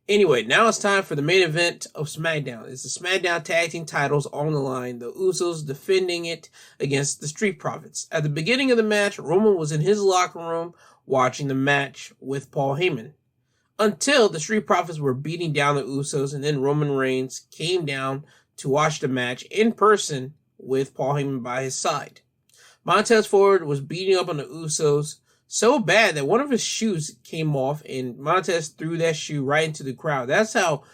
Anyway, now it's time for the main event of SmackDown. It's the SmackDown Tag Team titles on the line. The Usos defending it against the Street Profits. At the beginning of the match, Roman was in his locker room watching the match with Paul Heyman. Until the Street Profits were beating down the Usos, and then Roman Reigns came down to watch the match in person with Paul Heyman by his side. Montez Ford was beating up on the Usos so bad that one of his shoes came off, and Montez threw that shoe right into the crowd. That's how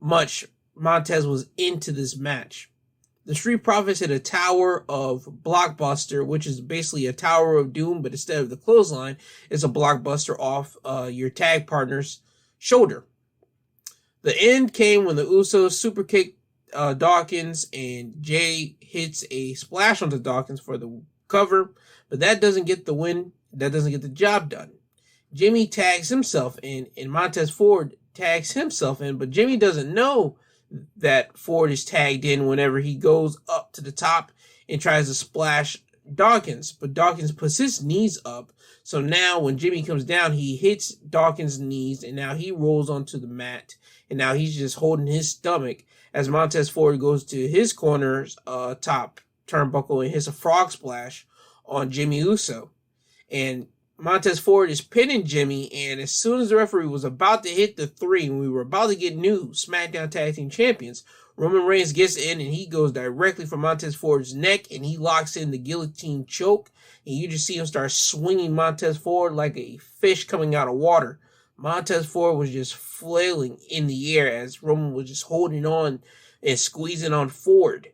much Montez was into this match. The Street Profits hit a Tower of Blockbuster, which is basically a Tower of Doom, but instead of the clothesline, it's a blockbuster off your tag partner's shoulder. The end came when the Usos super kicked Dawkins, and Jay hits a splash onto Dawkins for the cover, but that doesn't get the win. That doesn't get the job done. Jimmy tags himself in, and Montez Ford tags himself in, but Jimmy doesn't know that Ford is tagged in whenever he goes up to the top and tries to splash Dawkins, but Dawkins puts his knees up. So now when Jimmy comes down, he hits Dawkins' knees, and now he rolls onto the mat, and now he's just holding his stomach as Montez Ford goes to his corner's top turnbuckle and hits a frog splash on Jimmy Uso. And Montez Ford is pinning Jimmy, and as soon as the referee was about to hit the 3, and we were about to get new SmackDown Tag Team Champions, Roman Reigns gets in, and he goes directly for Montez Ford's neck, and he locks in the guillotine choke, and you just see him start swinging Montez Ford like a fish coming out of water. Montez Ford was just flailing in the air as Roman was just holding on and squeezing on Ford.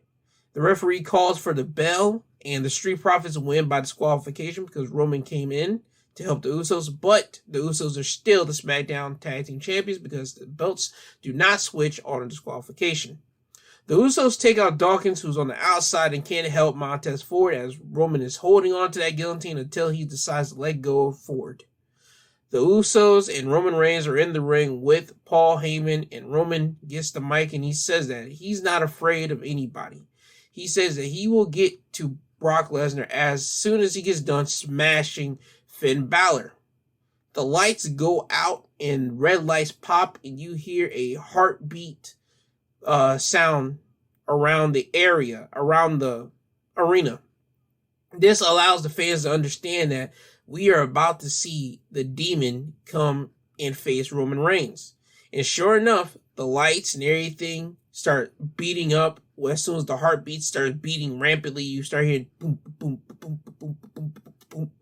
The referee calls for the bell, and the Street Profits win by disqualification because Roman came in to help the Usos, but the Usos are still the SmackDown Tag Team Champions because the belts do not switch on a disqualification. The Usos take out Dawkins, who's on the outside and can't help Montez Ford as Roman is holding on to that guillotine until he decides to let go of Ford. The Usos and Roman Reigns are in the ring with Paul Heyman, and Roman gets the mic and he says that he's not afraid of anybody. He says that he will get to Brock Lesnar as soon as he gets done smashing Finn Balor. The lights go out and red lights pop, and you hear a heartbeat sound around the area, around the arena. This allows the fans to understand that we are about to see the Demon come and face Roman Reigns. And sure enough, the lights and everything start beating up. Well, as soon as the heartbeat starts beating rampantly, you start hearing boom, boom, boom, boom, boom, boom, boom, boom,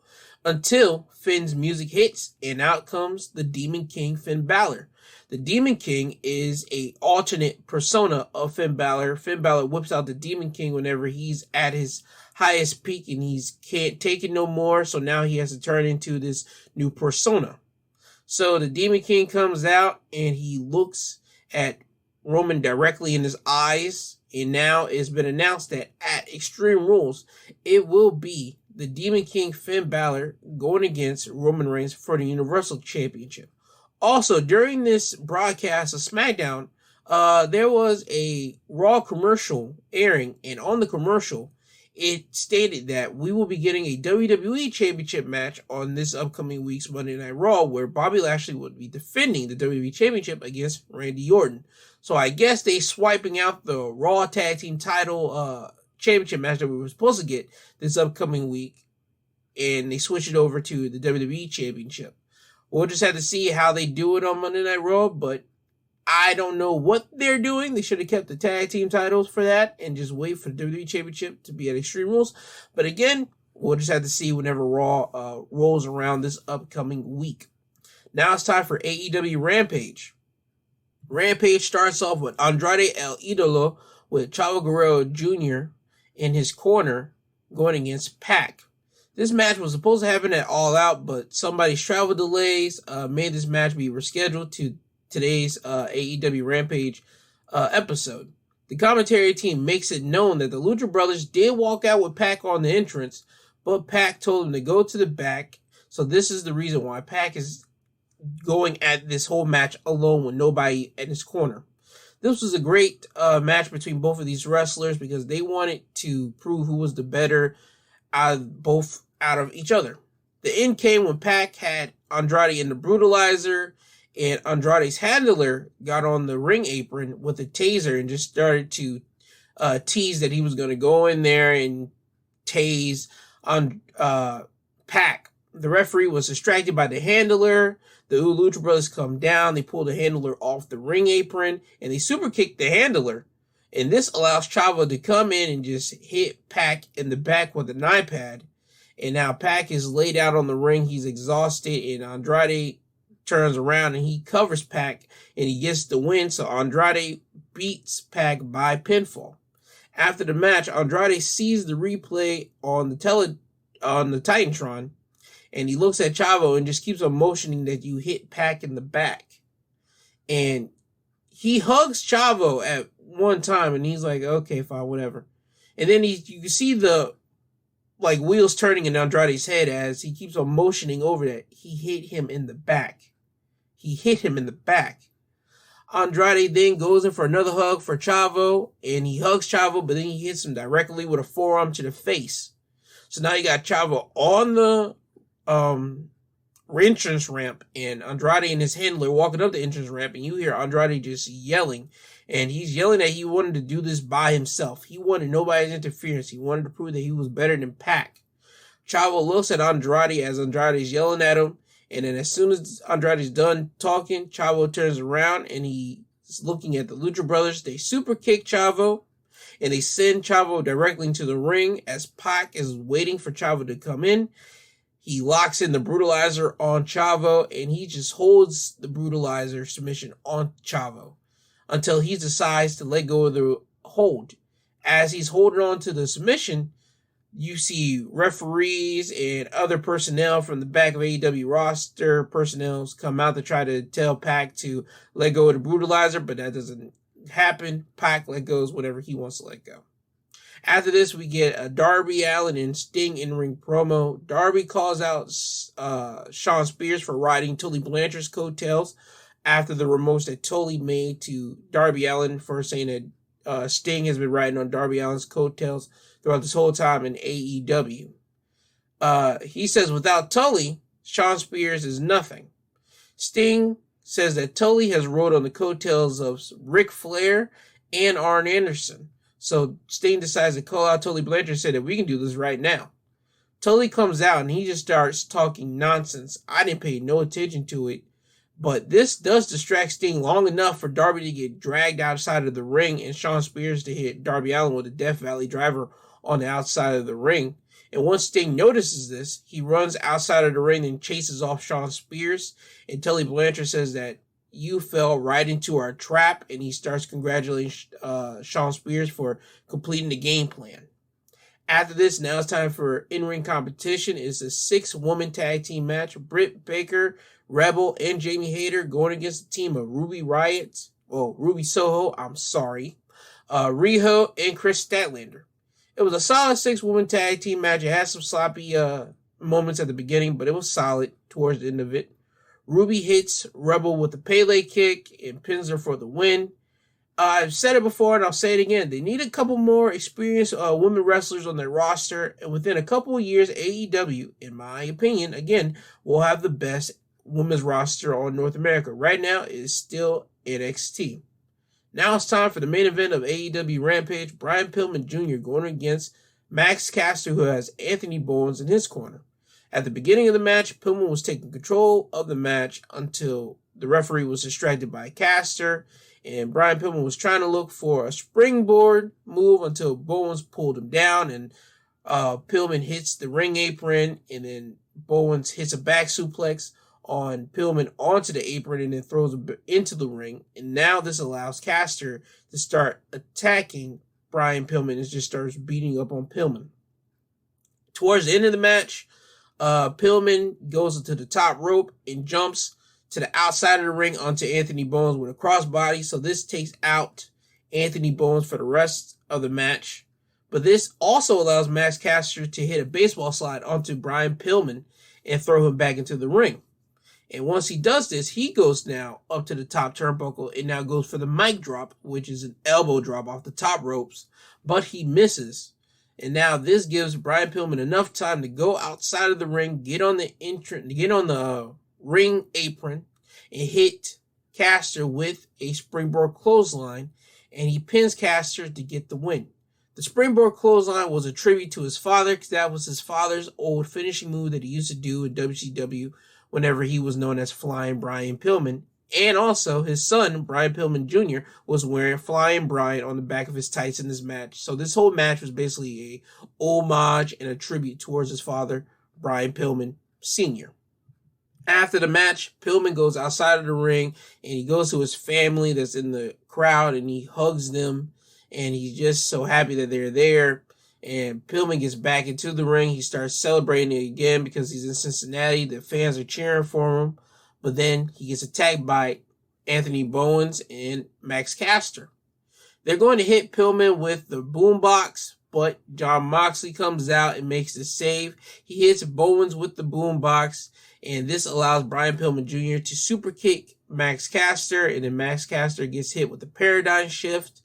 until Finn's music hits, and out comes the Demon King, Finn Balor. The Demon King is a alternate persona of Finn Balor. Finn Balor whips out the Demon King whenever he's at his highest peak and he's can't take it no more, so now he has to turn into this new persona. So the Demon King comes out and he looks at Roman directly in his eyes, and now it's been announced that at Extreme Rules, it will be the Demon King Finn Balor going against Roman Reigns for the Universal Championship. Also, during this broadcast of SmackDown, there was a Raw commercial airing, and on the commercial, it stated that we will be getting a WWE Championship match on this upcoming week's Monday Night Raw, where Bobby Lashley would be defending the WWE Championship against Randy Orton. So I guess they swiping out the Raw Tag Team title championship match that we were supposed to get this upcoming week, and they switch it over to the WWE Championship. We'll just have to see how they do it on Monday Night Raw, but I don't know what they're doing. They should have kept the tag team titles for that and just wait for the WWE Championship to be at Extreme Rules. But again, we'll just have to see whenever Raw rolls around this upcoming week. Now it's time for AEW Rampage. Rampage starts off with Andrade El Idolo with Chavo Guerrero Jr. in his corner going against Pac. This match was supposed to happen at All Out, but somebody's travel delays made this match be rescheduled to today's AEW Rampage episode. The commentary team makes it known that the Lucha Brothers did walk out with Pac on the entrance, but Pac told them to go to the back. So this is the reason why Pac is going at this whole match alone with nobody in his corner. This was a great match between both of these wrestlers because they wanted to prove who was the better out of each other. The end came when Pac had Andrade in the Brutalizer, and Andrade's handler got on the ring apron with a taser and just started to tease that he was going to go in there and tase on Pac. The referee was distracted by the handler. The Lucha Brothers come down. They pull the handler off the ring apron, and they super kick the handler. And this allows Chavo to come in and just hit Pac in the back with an iPad. And now Pac is laid out on the ring. He's exhausted, and Andrade turns around and he covers Pac and he gets the win. So Andrade beats Pac by pinfall. After the match, Andrade sees the replay on the Titantron, and he looks at Chavo and just keeps on motioning that you hit Pac in the back. And he hugs Chavo at one time, and he's like, okay, fine, whatever. And then you can see the wheels turning in Andrade's head as he keeps on motioning over that he hit him in the back. He hit him in the back. Andrade then goes in for another hug for Chavo, and he hugs Chavo, but then he hits him directly with a forearm to the face. So now you got Chavo on the entrance ramp, and Andrade and his handler walking up the entrance ramp, and you hear Andrade just yelling, and he's yelling that he wanted to do this by himself. He wanted nobody's interference. He wanted to prove that he was better than Pac. Chavo looks at Andrade as Andrade's yelling at him, and then as soon as Andrade's done talking, Chavo turns around and he's looking at the Lucha Brothers. They super kick Chavo, and they send Chavo directly into the ring as Pac is waiting for Chavo to come in. He locks in the Brutalizer on Chavo, and he just holds the Brutalizer submission on Chavo until he decides to let go of the hold. As he's holding on to the submission, you see referees and other personnel from the back of AEW roster personnel come out to try to tell Pac to let go of the Brutalizer, but that doesn't happen. Pac let goes whenever he wants to let go. After this, we get a Darby Allin and Sting in-ring promo. Darby calls out Shawn Spears for riding Tully Blanchard's coattails after the remotes that Tully made to Darby Allin for saying that Sting has been riding on Darby Allin's coattails throughout this whole time in AEW. He says without Tully, Shawn Spears is nothing. Sting says that Tully has rode on the coattails of Ric Flair and Arn Anderson. So Sting decides to call out Tully Blanchard and say that we can do this right now. Tully comes out and he just starts talking nonsense. I didn't pay no attention to it, but this does distract Sting long enough for Darby to get dragged outside of the ring and Shawn Spears to hit Darby Allin with a Death Valley driver on the outside of the ring. And once Sting notices this, he runs outside of the ring and chases off Shawn Spears. And Tully Blanchard says that you fell right into our trap, and he starts congratulating Shawn Spears for completing the game plan. After this, now it's time for in-ring competition. It's a 6-woman tag team match. Britt Baker, Rebel, and Jamie Hayter going against the team of Ruby Soho, Riho, and Chris Statlander. It was a solid 6-woman tag team match. It had some sloppy moments at the beginning, but it was solid towards the end of it. Ruby hits Rebel with a Pele kick and pins her for the win. I've said it before and I'll say it again. They need a couple more experienced women wrestlers on their roster. And within a couple of years, AEW, in my opinion, again, will have the best women's roster on North America. Right now, it is still NXT. Now it's time for the main event of AEW Rampage. Brian Pillman Jr. going against Max Caster, who has Anthony Bowens in his corner. At the beginning of the match, Pillman was taking control of the match until the referee was distracted by Caster. And Brian Pillman was trying to look for a springboard move until Bowens pulled him down. And Pillman hits the ring apron. And then Bowens hits a back suplex on Pillman onto the apron and then throws him into the ring. And now this allows Caster to start attacking Brian Pillman and just starts beating up on Pillman. Towards the end of the match, Pillman goes into the top rope and jumps to the outside of the ring onto Anthony Bowens with a crossbody. So this takes out Anthony Bowens for the rest of the match. But this also allows Max Caster to hit a baseball slide onto Brian Pillman and throw him back into the ring. And once he does this, he goes now up to the top turnbuckle and now goes for the mic drop, which is an elbow drop off the top ropes, but he misses. And now this gives Brian Pillman enough time to go outside of the ring, get on the ring apron and hit Caster with a springboard clothesline, and he pins Caster to get the win. The springboard clothesline was a tribute to his father, because that was his father's old finishing move that he used to do in WCW whenever he was known as Flying Brian Pillman. And also his son, Brian Pillman Jr., was wearing Flying Brian on the back of his tights in this match. So this whole match was basically a homage and a tribute towards his father, Brian Pillman Sr. After the match, Pillman goes outside of the ring and he goes to his family that's in the crowd and he hugs them and he's just so happy that they're there. And Pillman gets back into the ring. He starts celebrating again because he's in Cincinnati. The fans are cheering for him. But then he gets attacked by Anthony Bowens and Max Caster. They're going to hit Pillman with the boombox, but Jon Moxley comes out and makes the save. He hits Bowens with the boombox, and this allows Brian Pillman Jr. to super kick Max Caster, and then Max Caster gets hit with the paradigm shift.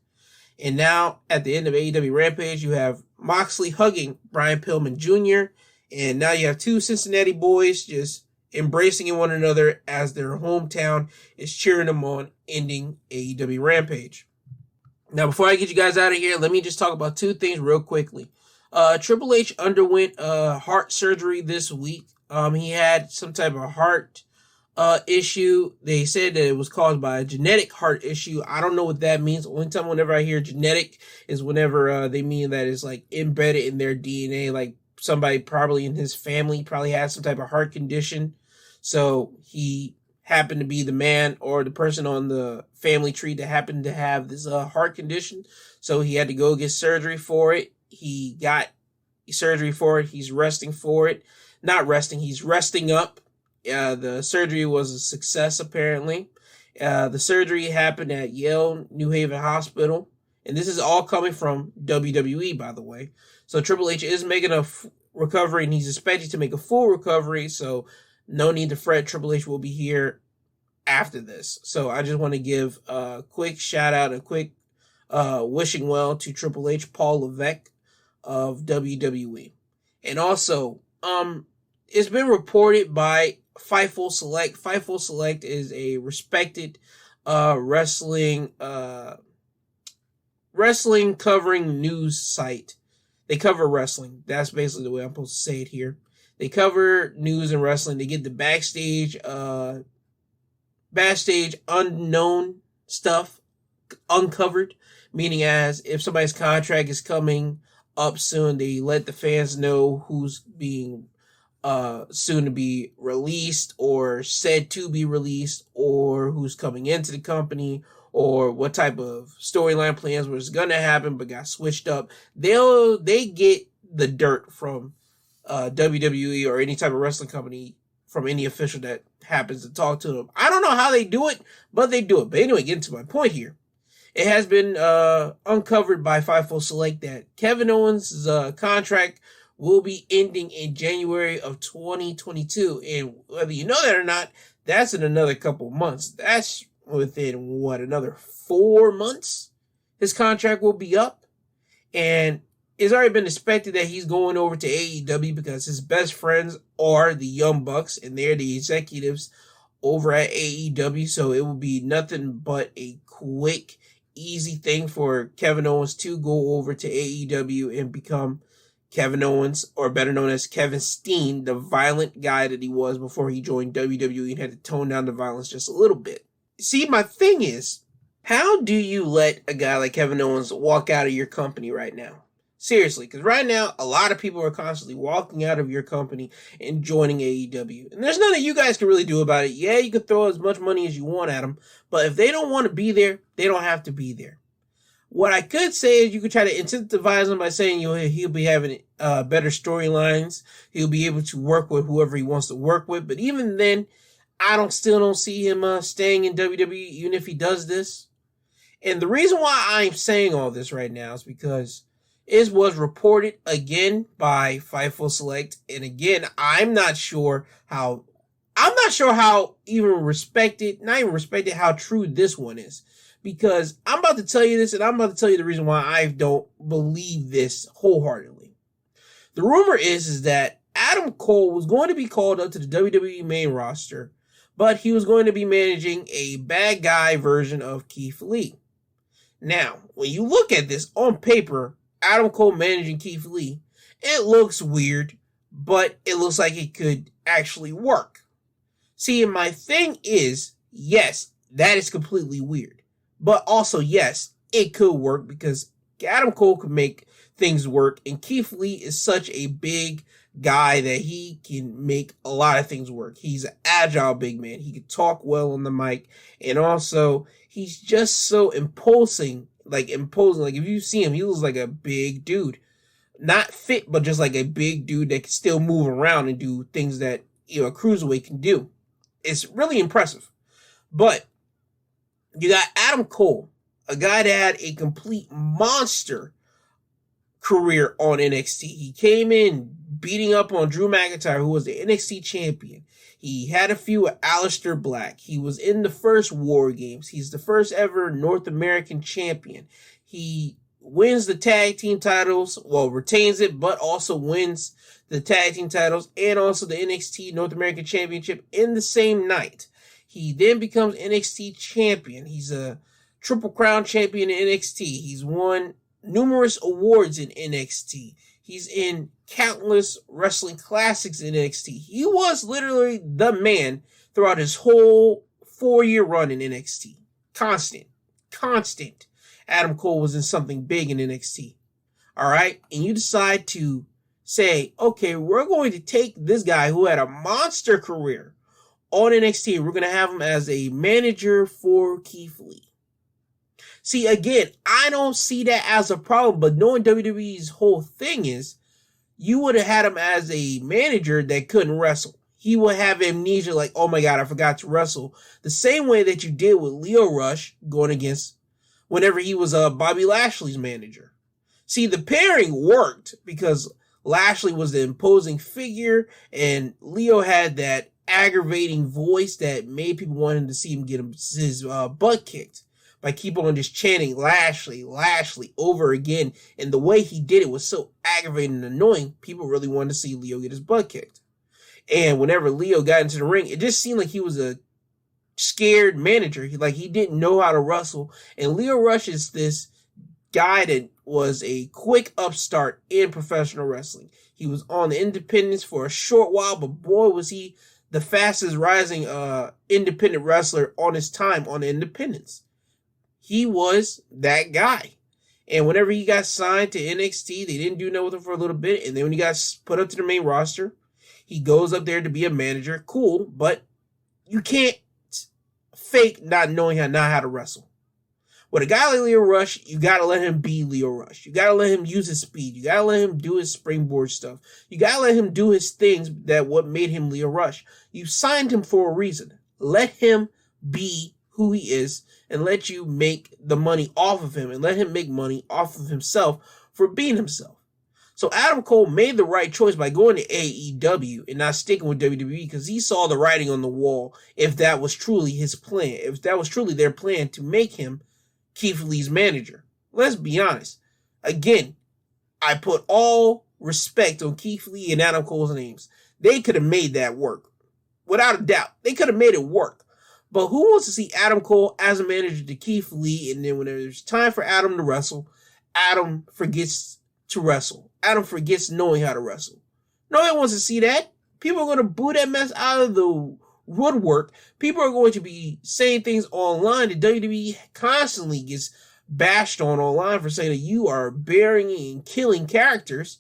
And now, at the end of AEW Rampage, you have Moxley hugging Brian Pillman Jr., and now you have two Cincinnati boys just embracing one another as their hometown is cheering them on, ending AEW Rampage. Now, before I get you guys out of here, let me just talk about two things real quickly. Triple H underwent heart surgery this week. He had some type of heart issue. They said that it was caused by a genetic heart issue. I don't know what that means. Only time whenever I hear genetic is whenever they mean that it's like embedded in their DNA, like somebody probably in his family probably had some type of heart condition. So he happened to be the man or the person on the family tree that happened to have this heart condition. So he had to go get surgery for it. He got surgery for it. He's resting for it. Not resting. He's resting up. The surgery was a success, apparently. The surgery happened at Yale New Haven Hospital. And this is all coming from WWE, by the way. So Triple H is making a recovery, and he's expected to make a full recovery. So no need to fret. Triple H will be here after this. So I just want to give a quick shout out, a quick wishing well to Triple H, Paul Levesque of WWE. And also, it's been reported by Fightful Select. Fightful Select is a respected wrestling covering news site. They cover wrestling. That's basically the way I'm supposed to say it here. They cover news and wrestling. They get the backstage unknown stuff uncovered, meaning as if somebody's contract is coming up soon, they let the fans know who's being soon to be released or said to be released, or who's coming into the company, or what type of storyline plans was going to happen but got switched up. They get the dirt from WWE or any type of wrestling company from any official that happens to talk to them. I don't know how they do it, but they do it. But anyway, getting to my point here. It has been uncovered by Fightful Select that Kevin Owens' contract will be ending in January of 2022. And whether you know that or not, that's in another couple months. That's within, another 4 months, his contract will be up. And it's already been expected that he's going over to AEW because his best friends are the Young Bucks, and they're the executives over at AEW. So it will be nothing but a quick, easy thing for Kevin Owens to go over to AEW and become Kevin Owens, or better known as Kevin Steen, the violent guy that he was before he joined WWE and had to tone down the violence just a little bit. See, my thing is, how do you let a guy like Kevin Owens walk out of your company right now? Seriously, because right now, a lot of people are constantly walking out of your company and joining AEW. And there's nothing you guys can really do about it. Yeah, you can throw as much money as you want at them, but if they don't want to be there, they don't have to be there. What I could say is you could try to incentivize him by saying he'll be having better storylines. He'll be able to work with whoever he wants to work with. But even then, I still don't see him staying in WWE, even if he does this. And the reason why I'm saying all this right now is because it was reported again by Fightful Select. And again, I'm not sure how how true this one is. Because I'm about to tell you this, and I'm about to tell you the reason why I don't believe this wholeheartedly. The rumor is that Adam Cole was going to be called up to the WWE main roster, but he was going to be managing a bad guy version of Keith Lee. Now, when you look at this on paper, Adam Cole managing Keith Lee, it looks weird, but it looks like it could actually work. See, and my thing is, yes, that is completely weird. But also, yes, it could work because Adam Cole could make things work. And Keith Lee is such a big guy that he can make a lot of things work. He's an agile big man. He can talk well on the mic. And also, he's just so imposing. Like if you see him, he looks like a big dude. Not fit, but just like a big dude that can still move around and do things that, a cruiserweight can do. It's really impressive. But you got Adam Cole, a guy that had a complete monster career on NXT. He came in beating up on Drew McIntyre, who was the NXT champion. He had a feud with Aleister Black. He was in the first War Games. He's the first ever North American champion. He wins the tag team titles, retains it, but also wins the tag team titles and also the NXT North American Championship in the same night. He then becomes NXT champion. He's a Triple Crown champion in NXT. He's won numerous awards in NXT. He's in countless wrestling classics in NXT. He was literally the man throughout his whole 4-year run in NXT. Constant. Adam Cole was in something big in NXT. All right. And you decide to say, okay, we're going to take this guy who had a monster career on NXT, we're going to have him as a manager for Keith Lee. See, again, I don't see that as a problem, but knowing WWE's whole thing is, you would have had him as a manager that couldn't wrestle. He would have amnesia like, oh my God, I forgot to wrestle. The same way that you did with Lio Rush going against whenever he was Bobby Lashley's manager. See, the pairing worked because Lashley was the imposing figure and Lio had that aggravating voice that made people want him to see him get his butt kicked by keep on just chanting Lashley over again. And the way he did it was so aggravating and annoying, people really wanted to see Lio get his butt kicked. And whenever Lio got into the ring, it just seemed like he was a scared manager. He didn't know how to wrestle. And Lio Rush is this guy that was a quick upstart in professional wrestling. He was on the independents for a short while, but boy, was he the fastest rising independent wrestler on his time on the independents. He was that guy. And whenever he got signed to NXT, they didn't do nothing with him for a little bit. And then when he got put up to the main roster, he goes up there to be a manager. Cool, but you can't fake not knowing how to wrestle. With a guy like Lio Rush, you gotta let him be Lio Rush. You gotta let him use his speed. You gotta let him do his springboard stuff. You gotta let him do his things that what made him Lio Rush. You signed him for a reason. Let him be who he is and let you make the money off of him and let him make money off of himself for being himself. So Adam Cole made the right choice by going to AEW and not sticking with WWE because he saw the writing on the wall if that was truly his plan, if that was truly their plan to make him Keith Lee's manager. Let's be honest. Again, I put all respect on Keith Lee and Adam Cole's names. They could have made that work. Without a doubt. They could have made it work. But who wants to see Adam Cole as a manager to Keith Lee, and then when there's time for Adam to wrestle, Adam forgets to wrestle. Adam forgets knowing how to wrestle. Nobody wants to see that. People are going to boo that mess out of the woodwork. People are going to be saying things online that WWE constantly gets bashed on online for saying that you are burying and killing characters.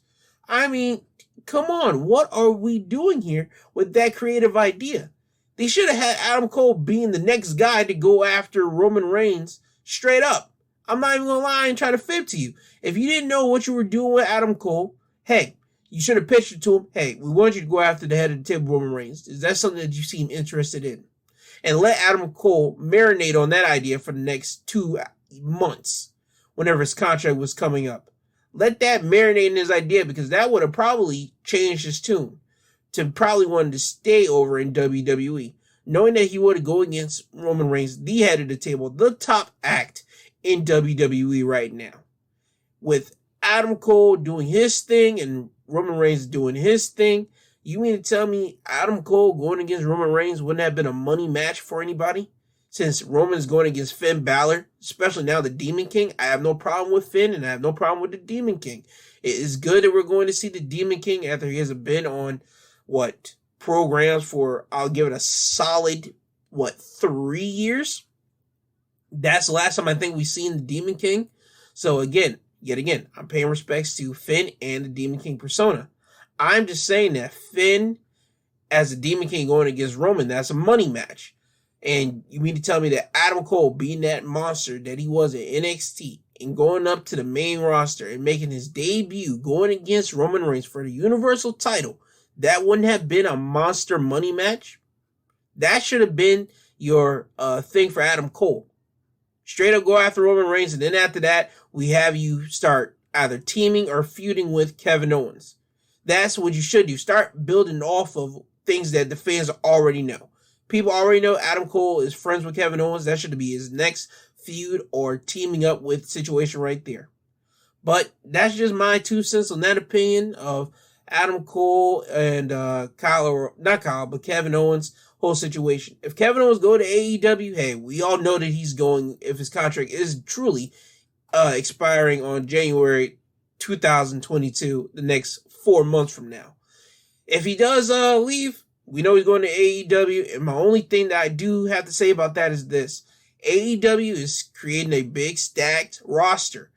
I mean, come on. What are we doing here with that creative idea? They should have had Adam Cole being the next guy to go after Roman Reigns straight up. I'm not even going to lie and try to fib to you. If you didn't know what you were doing with Adam Cole, hey, you should have pitched it to him. Hey, we want you to go after the head of the table, Roman Reigns. Is that something that you seem interested in? And let Adam Cole marinate on that idea for the next 2 months whenever his contract was coming up. Let that marinate in his idea because that would have probably changed his tune to probably wanted to stay over in WWE, knowing that he would go against Roman Reigns, the head of the table, the top act in WWE right now. With Adam Cole doing his thing and Roman Reigns doing his thing, you mean to tell me Adam Cole going against Roman Reigns wouldn't have been a money match for anybody? Since Roman's going against Finn Balor, especially now the Demon King, I have no problem with Finn and I have no problem with the Demon King. It is good that we're going to see the Demon King after he has been on, programs for, I'll give it a solid, 3 years? That's the last time I think we've seen the Demon King. So yet again, I'm paying respects to Finn and the Demon King persona. I'm just saying that Finn as the Demon King going against Roman, that's a money match. And you mean to tell me that Adam Cole being that monster that he was at NXT and going up to the main roster and making his debut going against Roman Reigns for the Universal title, that wouldn't have been a monster money match? That should have been your thing for Adam Cole. Straight up go after Roman Reigns, and then after that, we have you start either teaming or feuding with Kevin Owens. That's what you should do. Start building off of things that the fans already know. People already know Adam Cole is friends with Kevin Owens. That should be his next feud or teaming up with situation right there. But that's just my 2 cents on that opinion of Adam Cole and Kevin Owens' whole situation. If Kevin Owens go to AEW, hey, we all know that he's going, if his contract is truly expiring on January 2022, the next 4 months from now. If he does leave, we know he's going to AEW, and my only thing that I do have to say about that is this. AEW is creating a big stacked roster.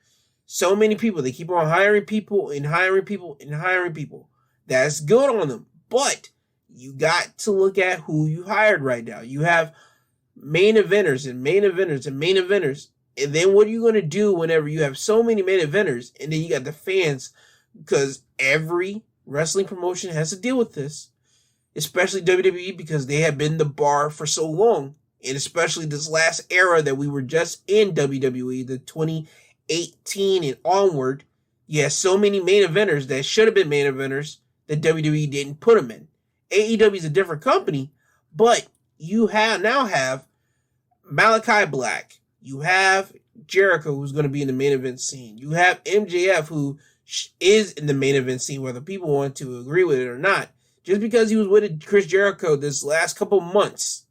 So many people, they keep on hiring people and hiring people and hiring people. That's good on them, but you got to look at who you hired right now. You have main eventers and main eventers and main eventers, and then what are you going to do whenever you have so many main eventers, and then you got the fans, because every wrestling promotion has to deal with this. Especially WWE, because they have been the bar for so long. And especially this last era that we were just in WWE, the 2018 and onward. You have so many main eventers that should have been main eventers that WWE didn't put them in. AEW is a different company, but you now have Malachi Black. You have Jericho, who's going to be in the main event scene. You have MJF, who is in the main event scene, whether people want to agree with it or not. Just because he was with Chris Jericho this last couple months,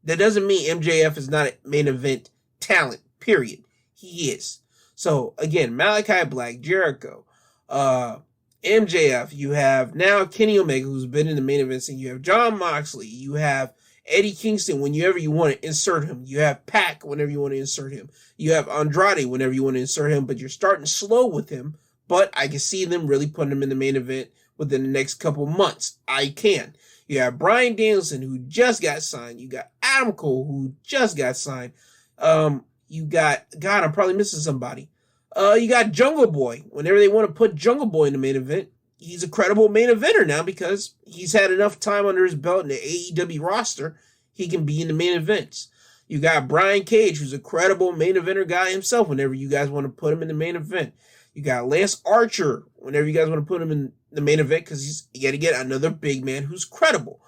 that doesn't mean MJF is not a main event talent, period. He is. So, again, Malachi Black, Jericho, MJF, you have now Kenny Omega, who's been in the main event scene. You have Jon Moxley. You have Eddie Kingston whenever you want to insert him. You have Pac whenever you want to insert him. You have Andrade whenever you want to insert him, but you're starting slow with him. But I can see them really putting him in the main event within the next couple months. I can. You have Bryan Danielson, who just got signed. You got Adam Cole, who just got signed. You got, God, I'm probably missing somebody. You got Jungle Boy. Whenever they want to put Jungle Boy in the main event, he's a credible main eventer now because he's had enough time under his belt in the AEW roster. He can be in the main events. You got Brian Cage, who's a credible main eventer guy himself whenever you guys want to put him in the main event. You got Lance Archer, whenever you guys want to put him in the main event, because you got to get another big man who's credible.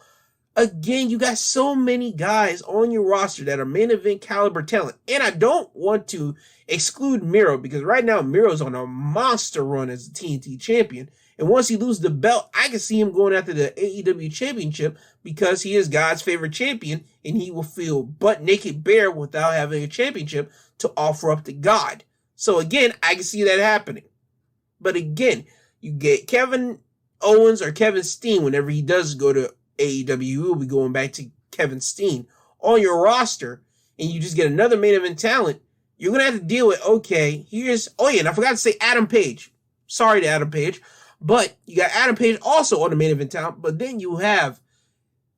Again, you got so many guys on your roster that are main event caliber talent. And I don't want to exclude Miro, because right now Miro's on a monster run as a TNT champion. And once he loses the belt, I can see him going after the AEW championship, because he is God's favorite champion, and he will feel butt naked bare without having a championship to offer up to God. So again, I can see that happening. But again, you get Kevin Owens or Kevin Steen whenever he does go to AEW. We'll be going back to Kevin Steen on your roster, and you just get another main event talent. You're going to have to deal with, okay, and I forgot to say Adam Page. Sorry to Adam Page. But you got Adam Page also on the main event talent, but then you have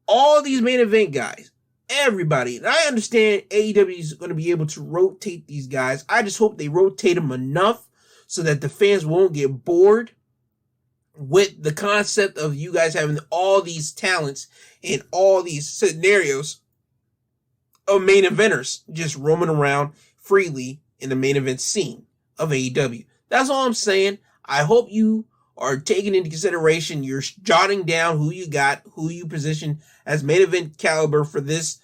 all these main event guys. Everybody. And I understand AEW is going to be able to rotate these guys. I just hope they rotate them enough so that the fans won't get bored with the concept of you guys having all these talents and all these scenarios of main eventers just roaming around freely in the main event scene of AEW. That's all I'm saying. I hope you are taking into consideration, you're jotting down who you got, who you position as main event caliber for this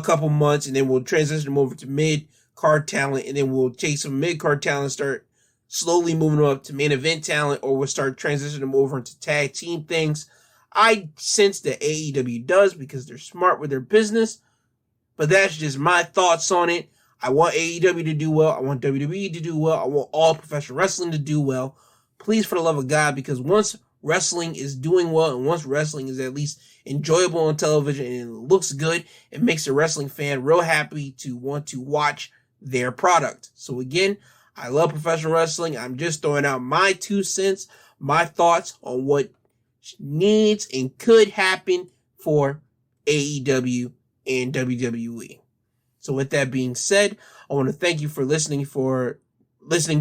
couple months, and then we'll transition them over to mid-card talent, and then we'll take some mid-card talent, start slowly moving them up to main event talent, or we'll start transitioning them over into tag team things. I sense that AEW does, because they're smart with their business, but that's just my thoughts on it. I want AEW to do well. I want WWE to do well. I want all professional wrestling to do well. Please, for the love of God, because once wrestling is doing well, and once wrestling is at least enjoyable on television and it looks good, it makes a wrestling fan real happy to want to watch their product. So again, I love professional wrestling. I'm just throwing out my 2 cents, my thoughts on what needs and could happen for AEW and WWE. So with that being said, I want to thank you for listening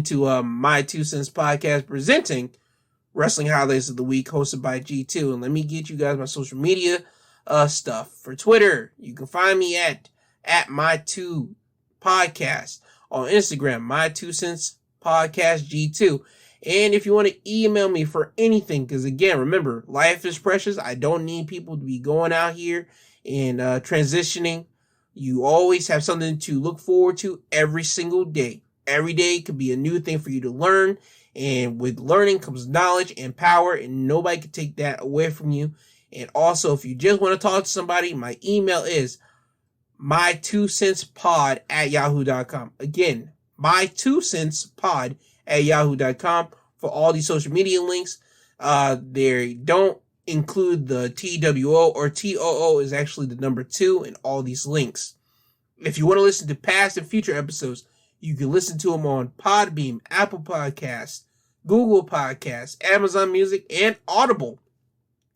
to my 2 cents podcast presenting Wrestling Highlights of the Week, hosted by G2. And let me get you guys my social media stuff. For Twitter, you can find me at my2 podcast. On Instagram, my 2 cents podcast G2. And if you want to email me for anything, because again, remember, life is precious. I don't need people to be going out here and transitioning. You always have something to look forward to every single day. Every day could be a new thing for you to learn. And with learning comes knowledge and power, and nobody can take that away from you. And also, if you just want to talk to somebody, my email is my2centspod@yahoo.com. Again, my2centspod@yahoo.com for all these social media links. They don't include the TWO, or TOO is actually the number 2 in all these links. If you want to listen to past and future episodes, you can listen to them on Podbeam, Apple Podcasts, Google Podcasts, Amazon Music, and Audible.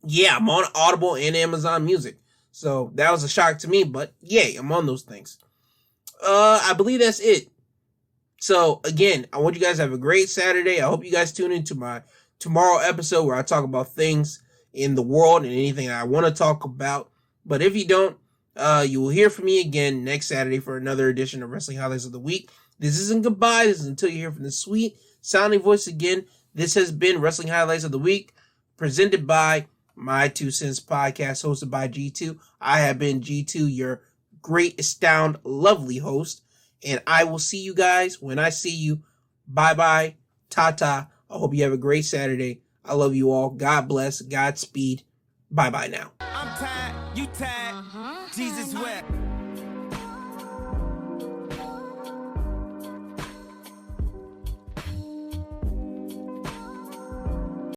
Yeah, I'm on Audible and Amazon Music. So that was a shock to me, but yay, I'm on those things. I believe that's it. So again, I want you guys to have a great Saturday. I hope you guys tune into my tomorrow episode where I talk about things in the world and anything I want to talk about. But if you don't, you will hear from me again next Saturday for another edition of Wrestling Highlights of the Week. This isn't goodbye. This is until you hear from the sweet sounding voice again. This has been Wrestling Highlights of the Week, presented by My 2 Cents Podcast, hosted by G2. I have been G2, your great, astound, lovely host. And I will see you guys when I see you. Bye-bye. Ta-ta. I hope you have a great Saturday. I love you all. God bless. Godspeed. Bye-bye now. I'm tired. You tired. Jesus wept.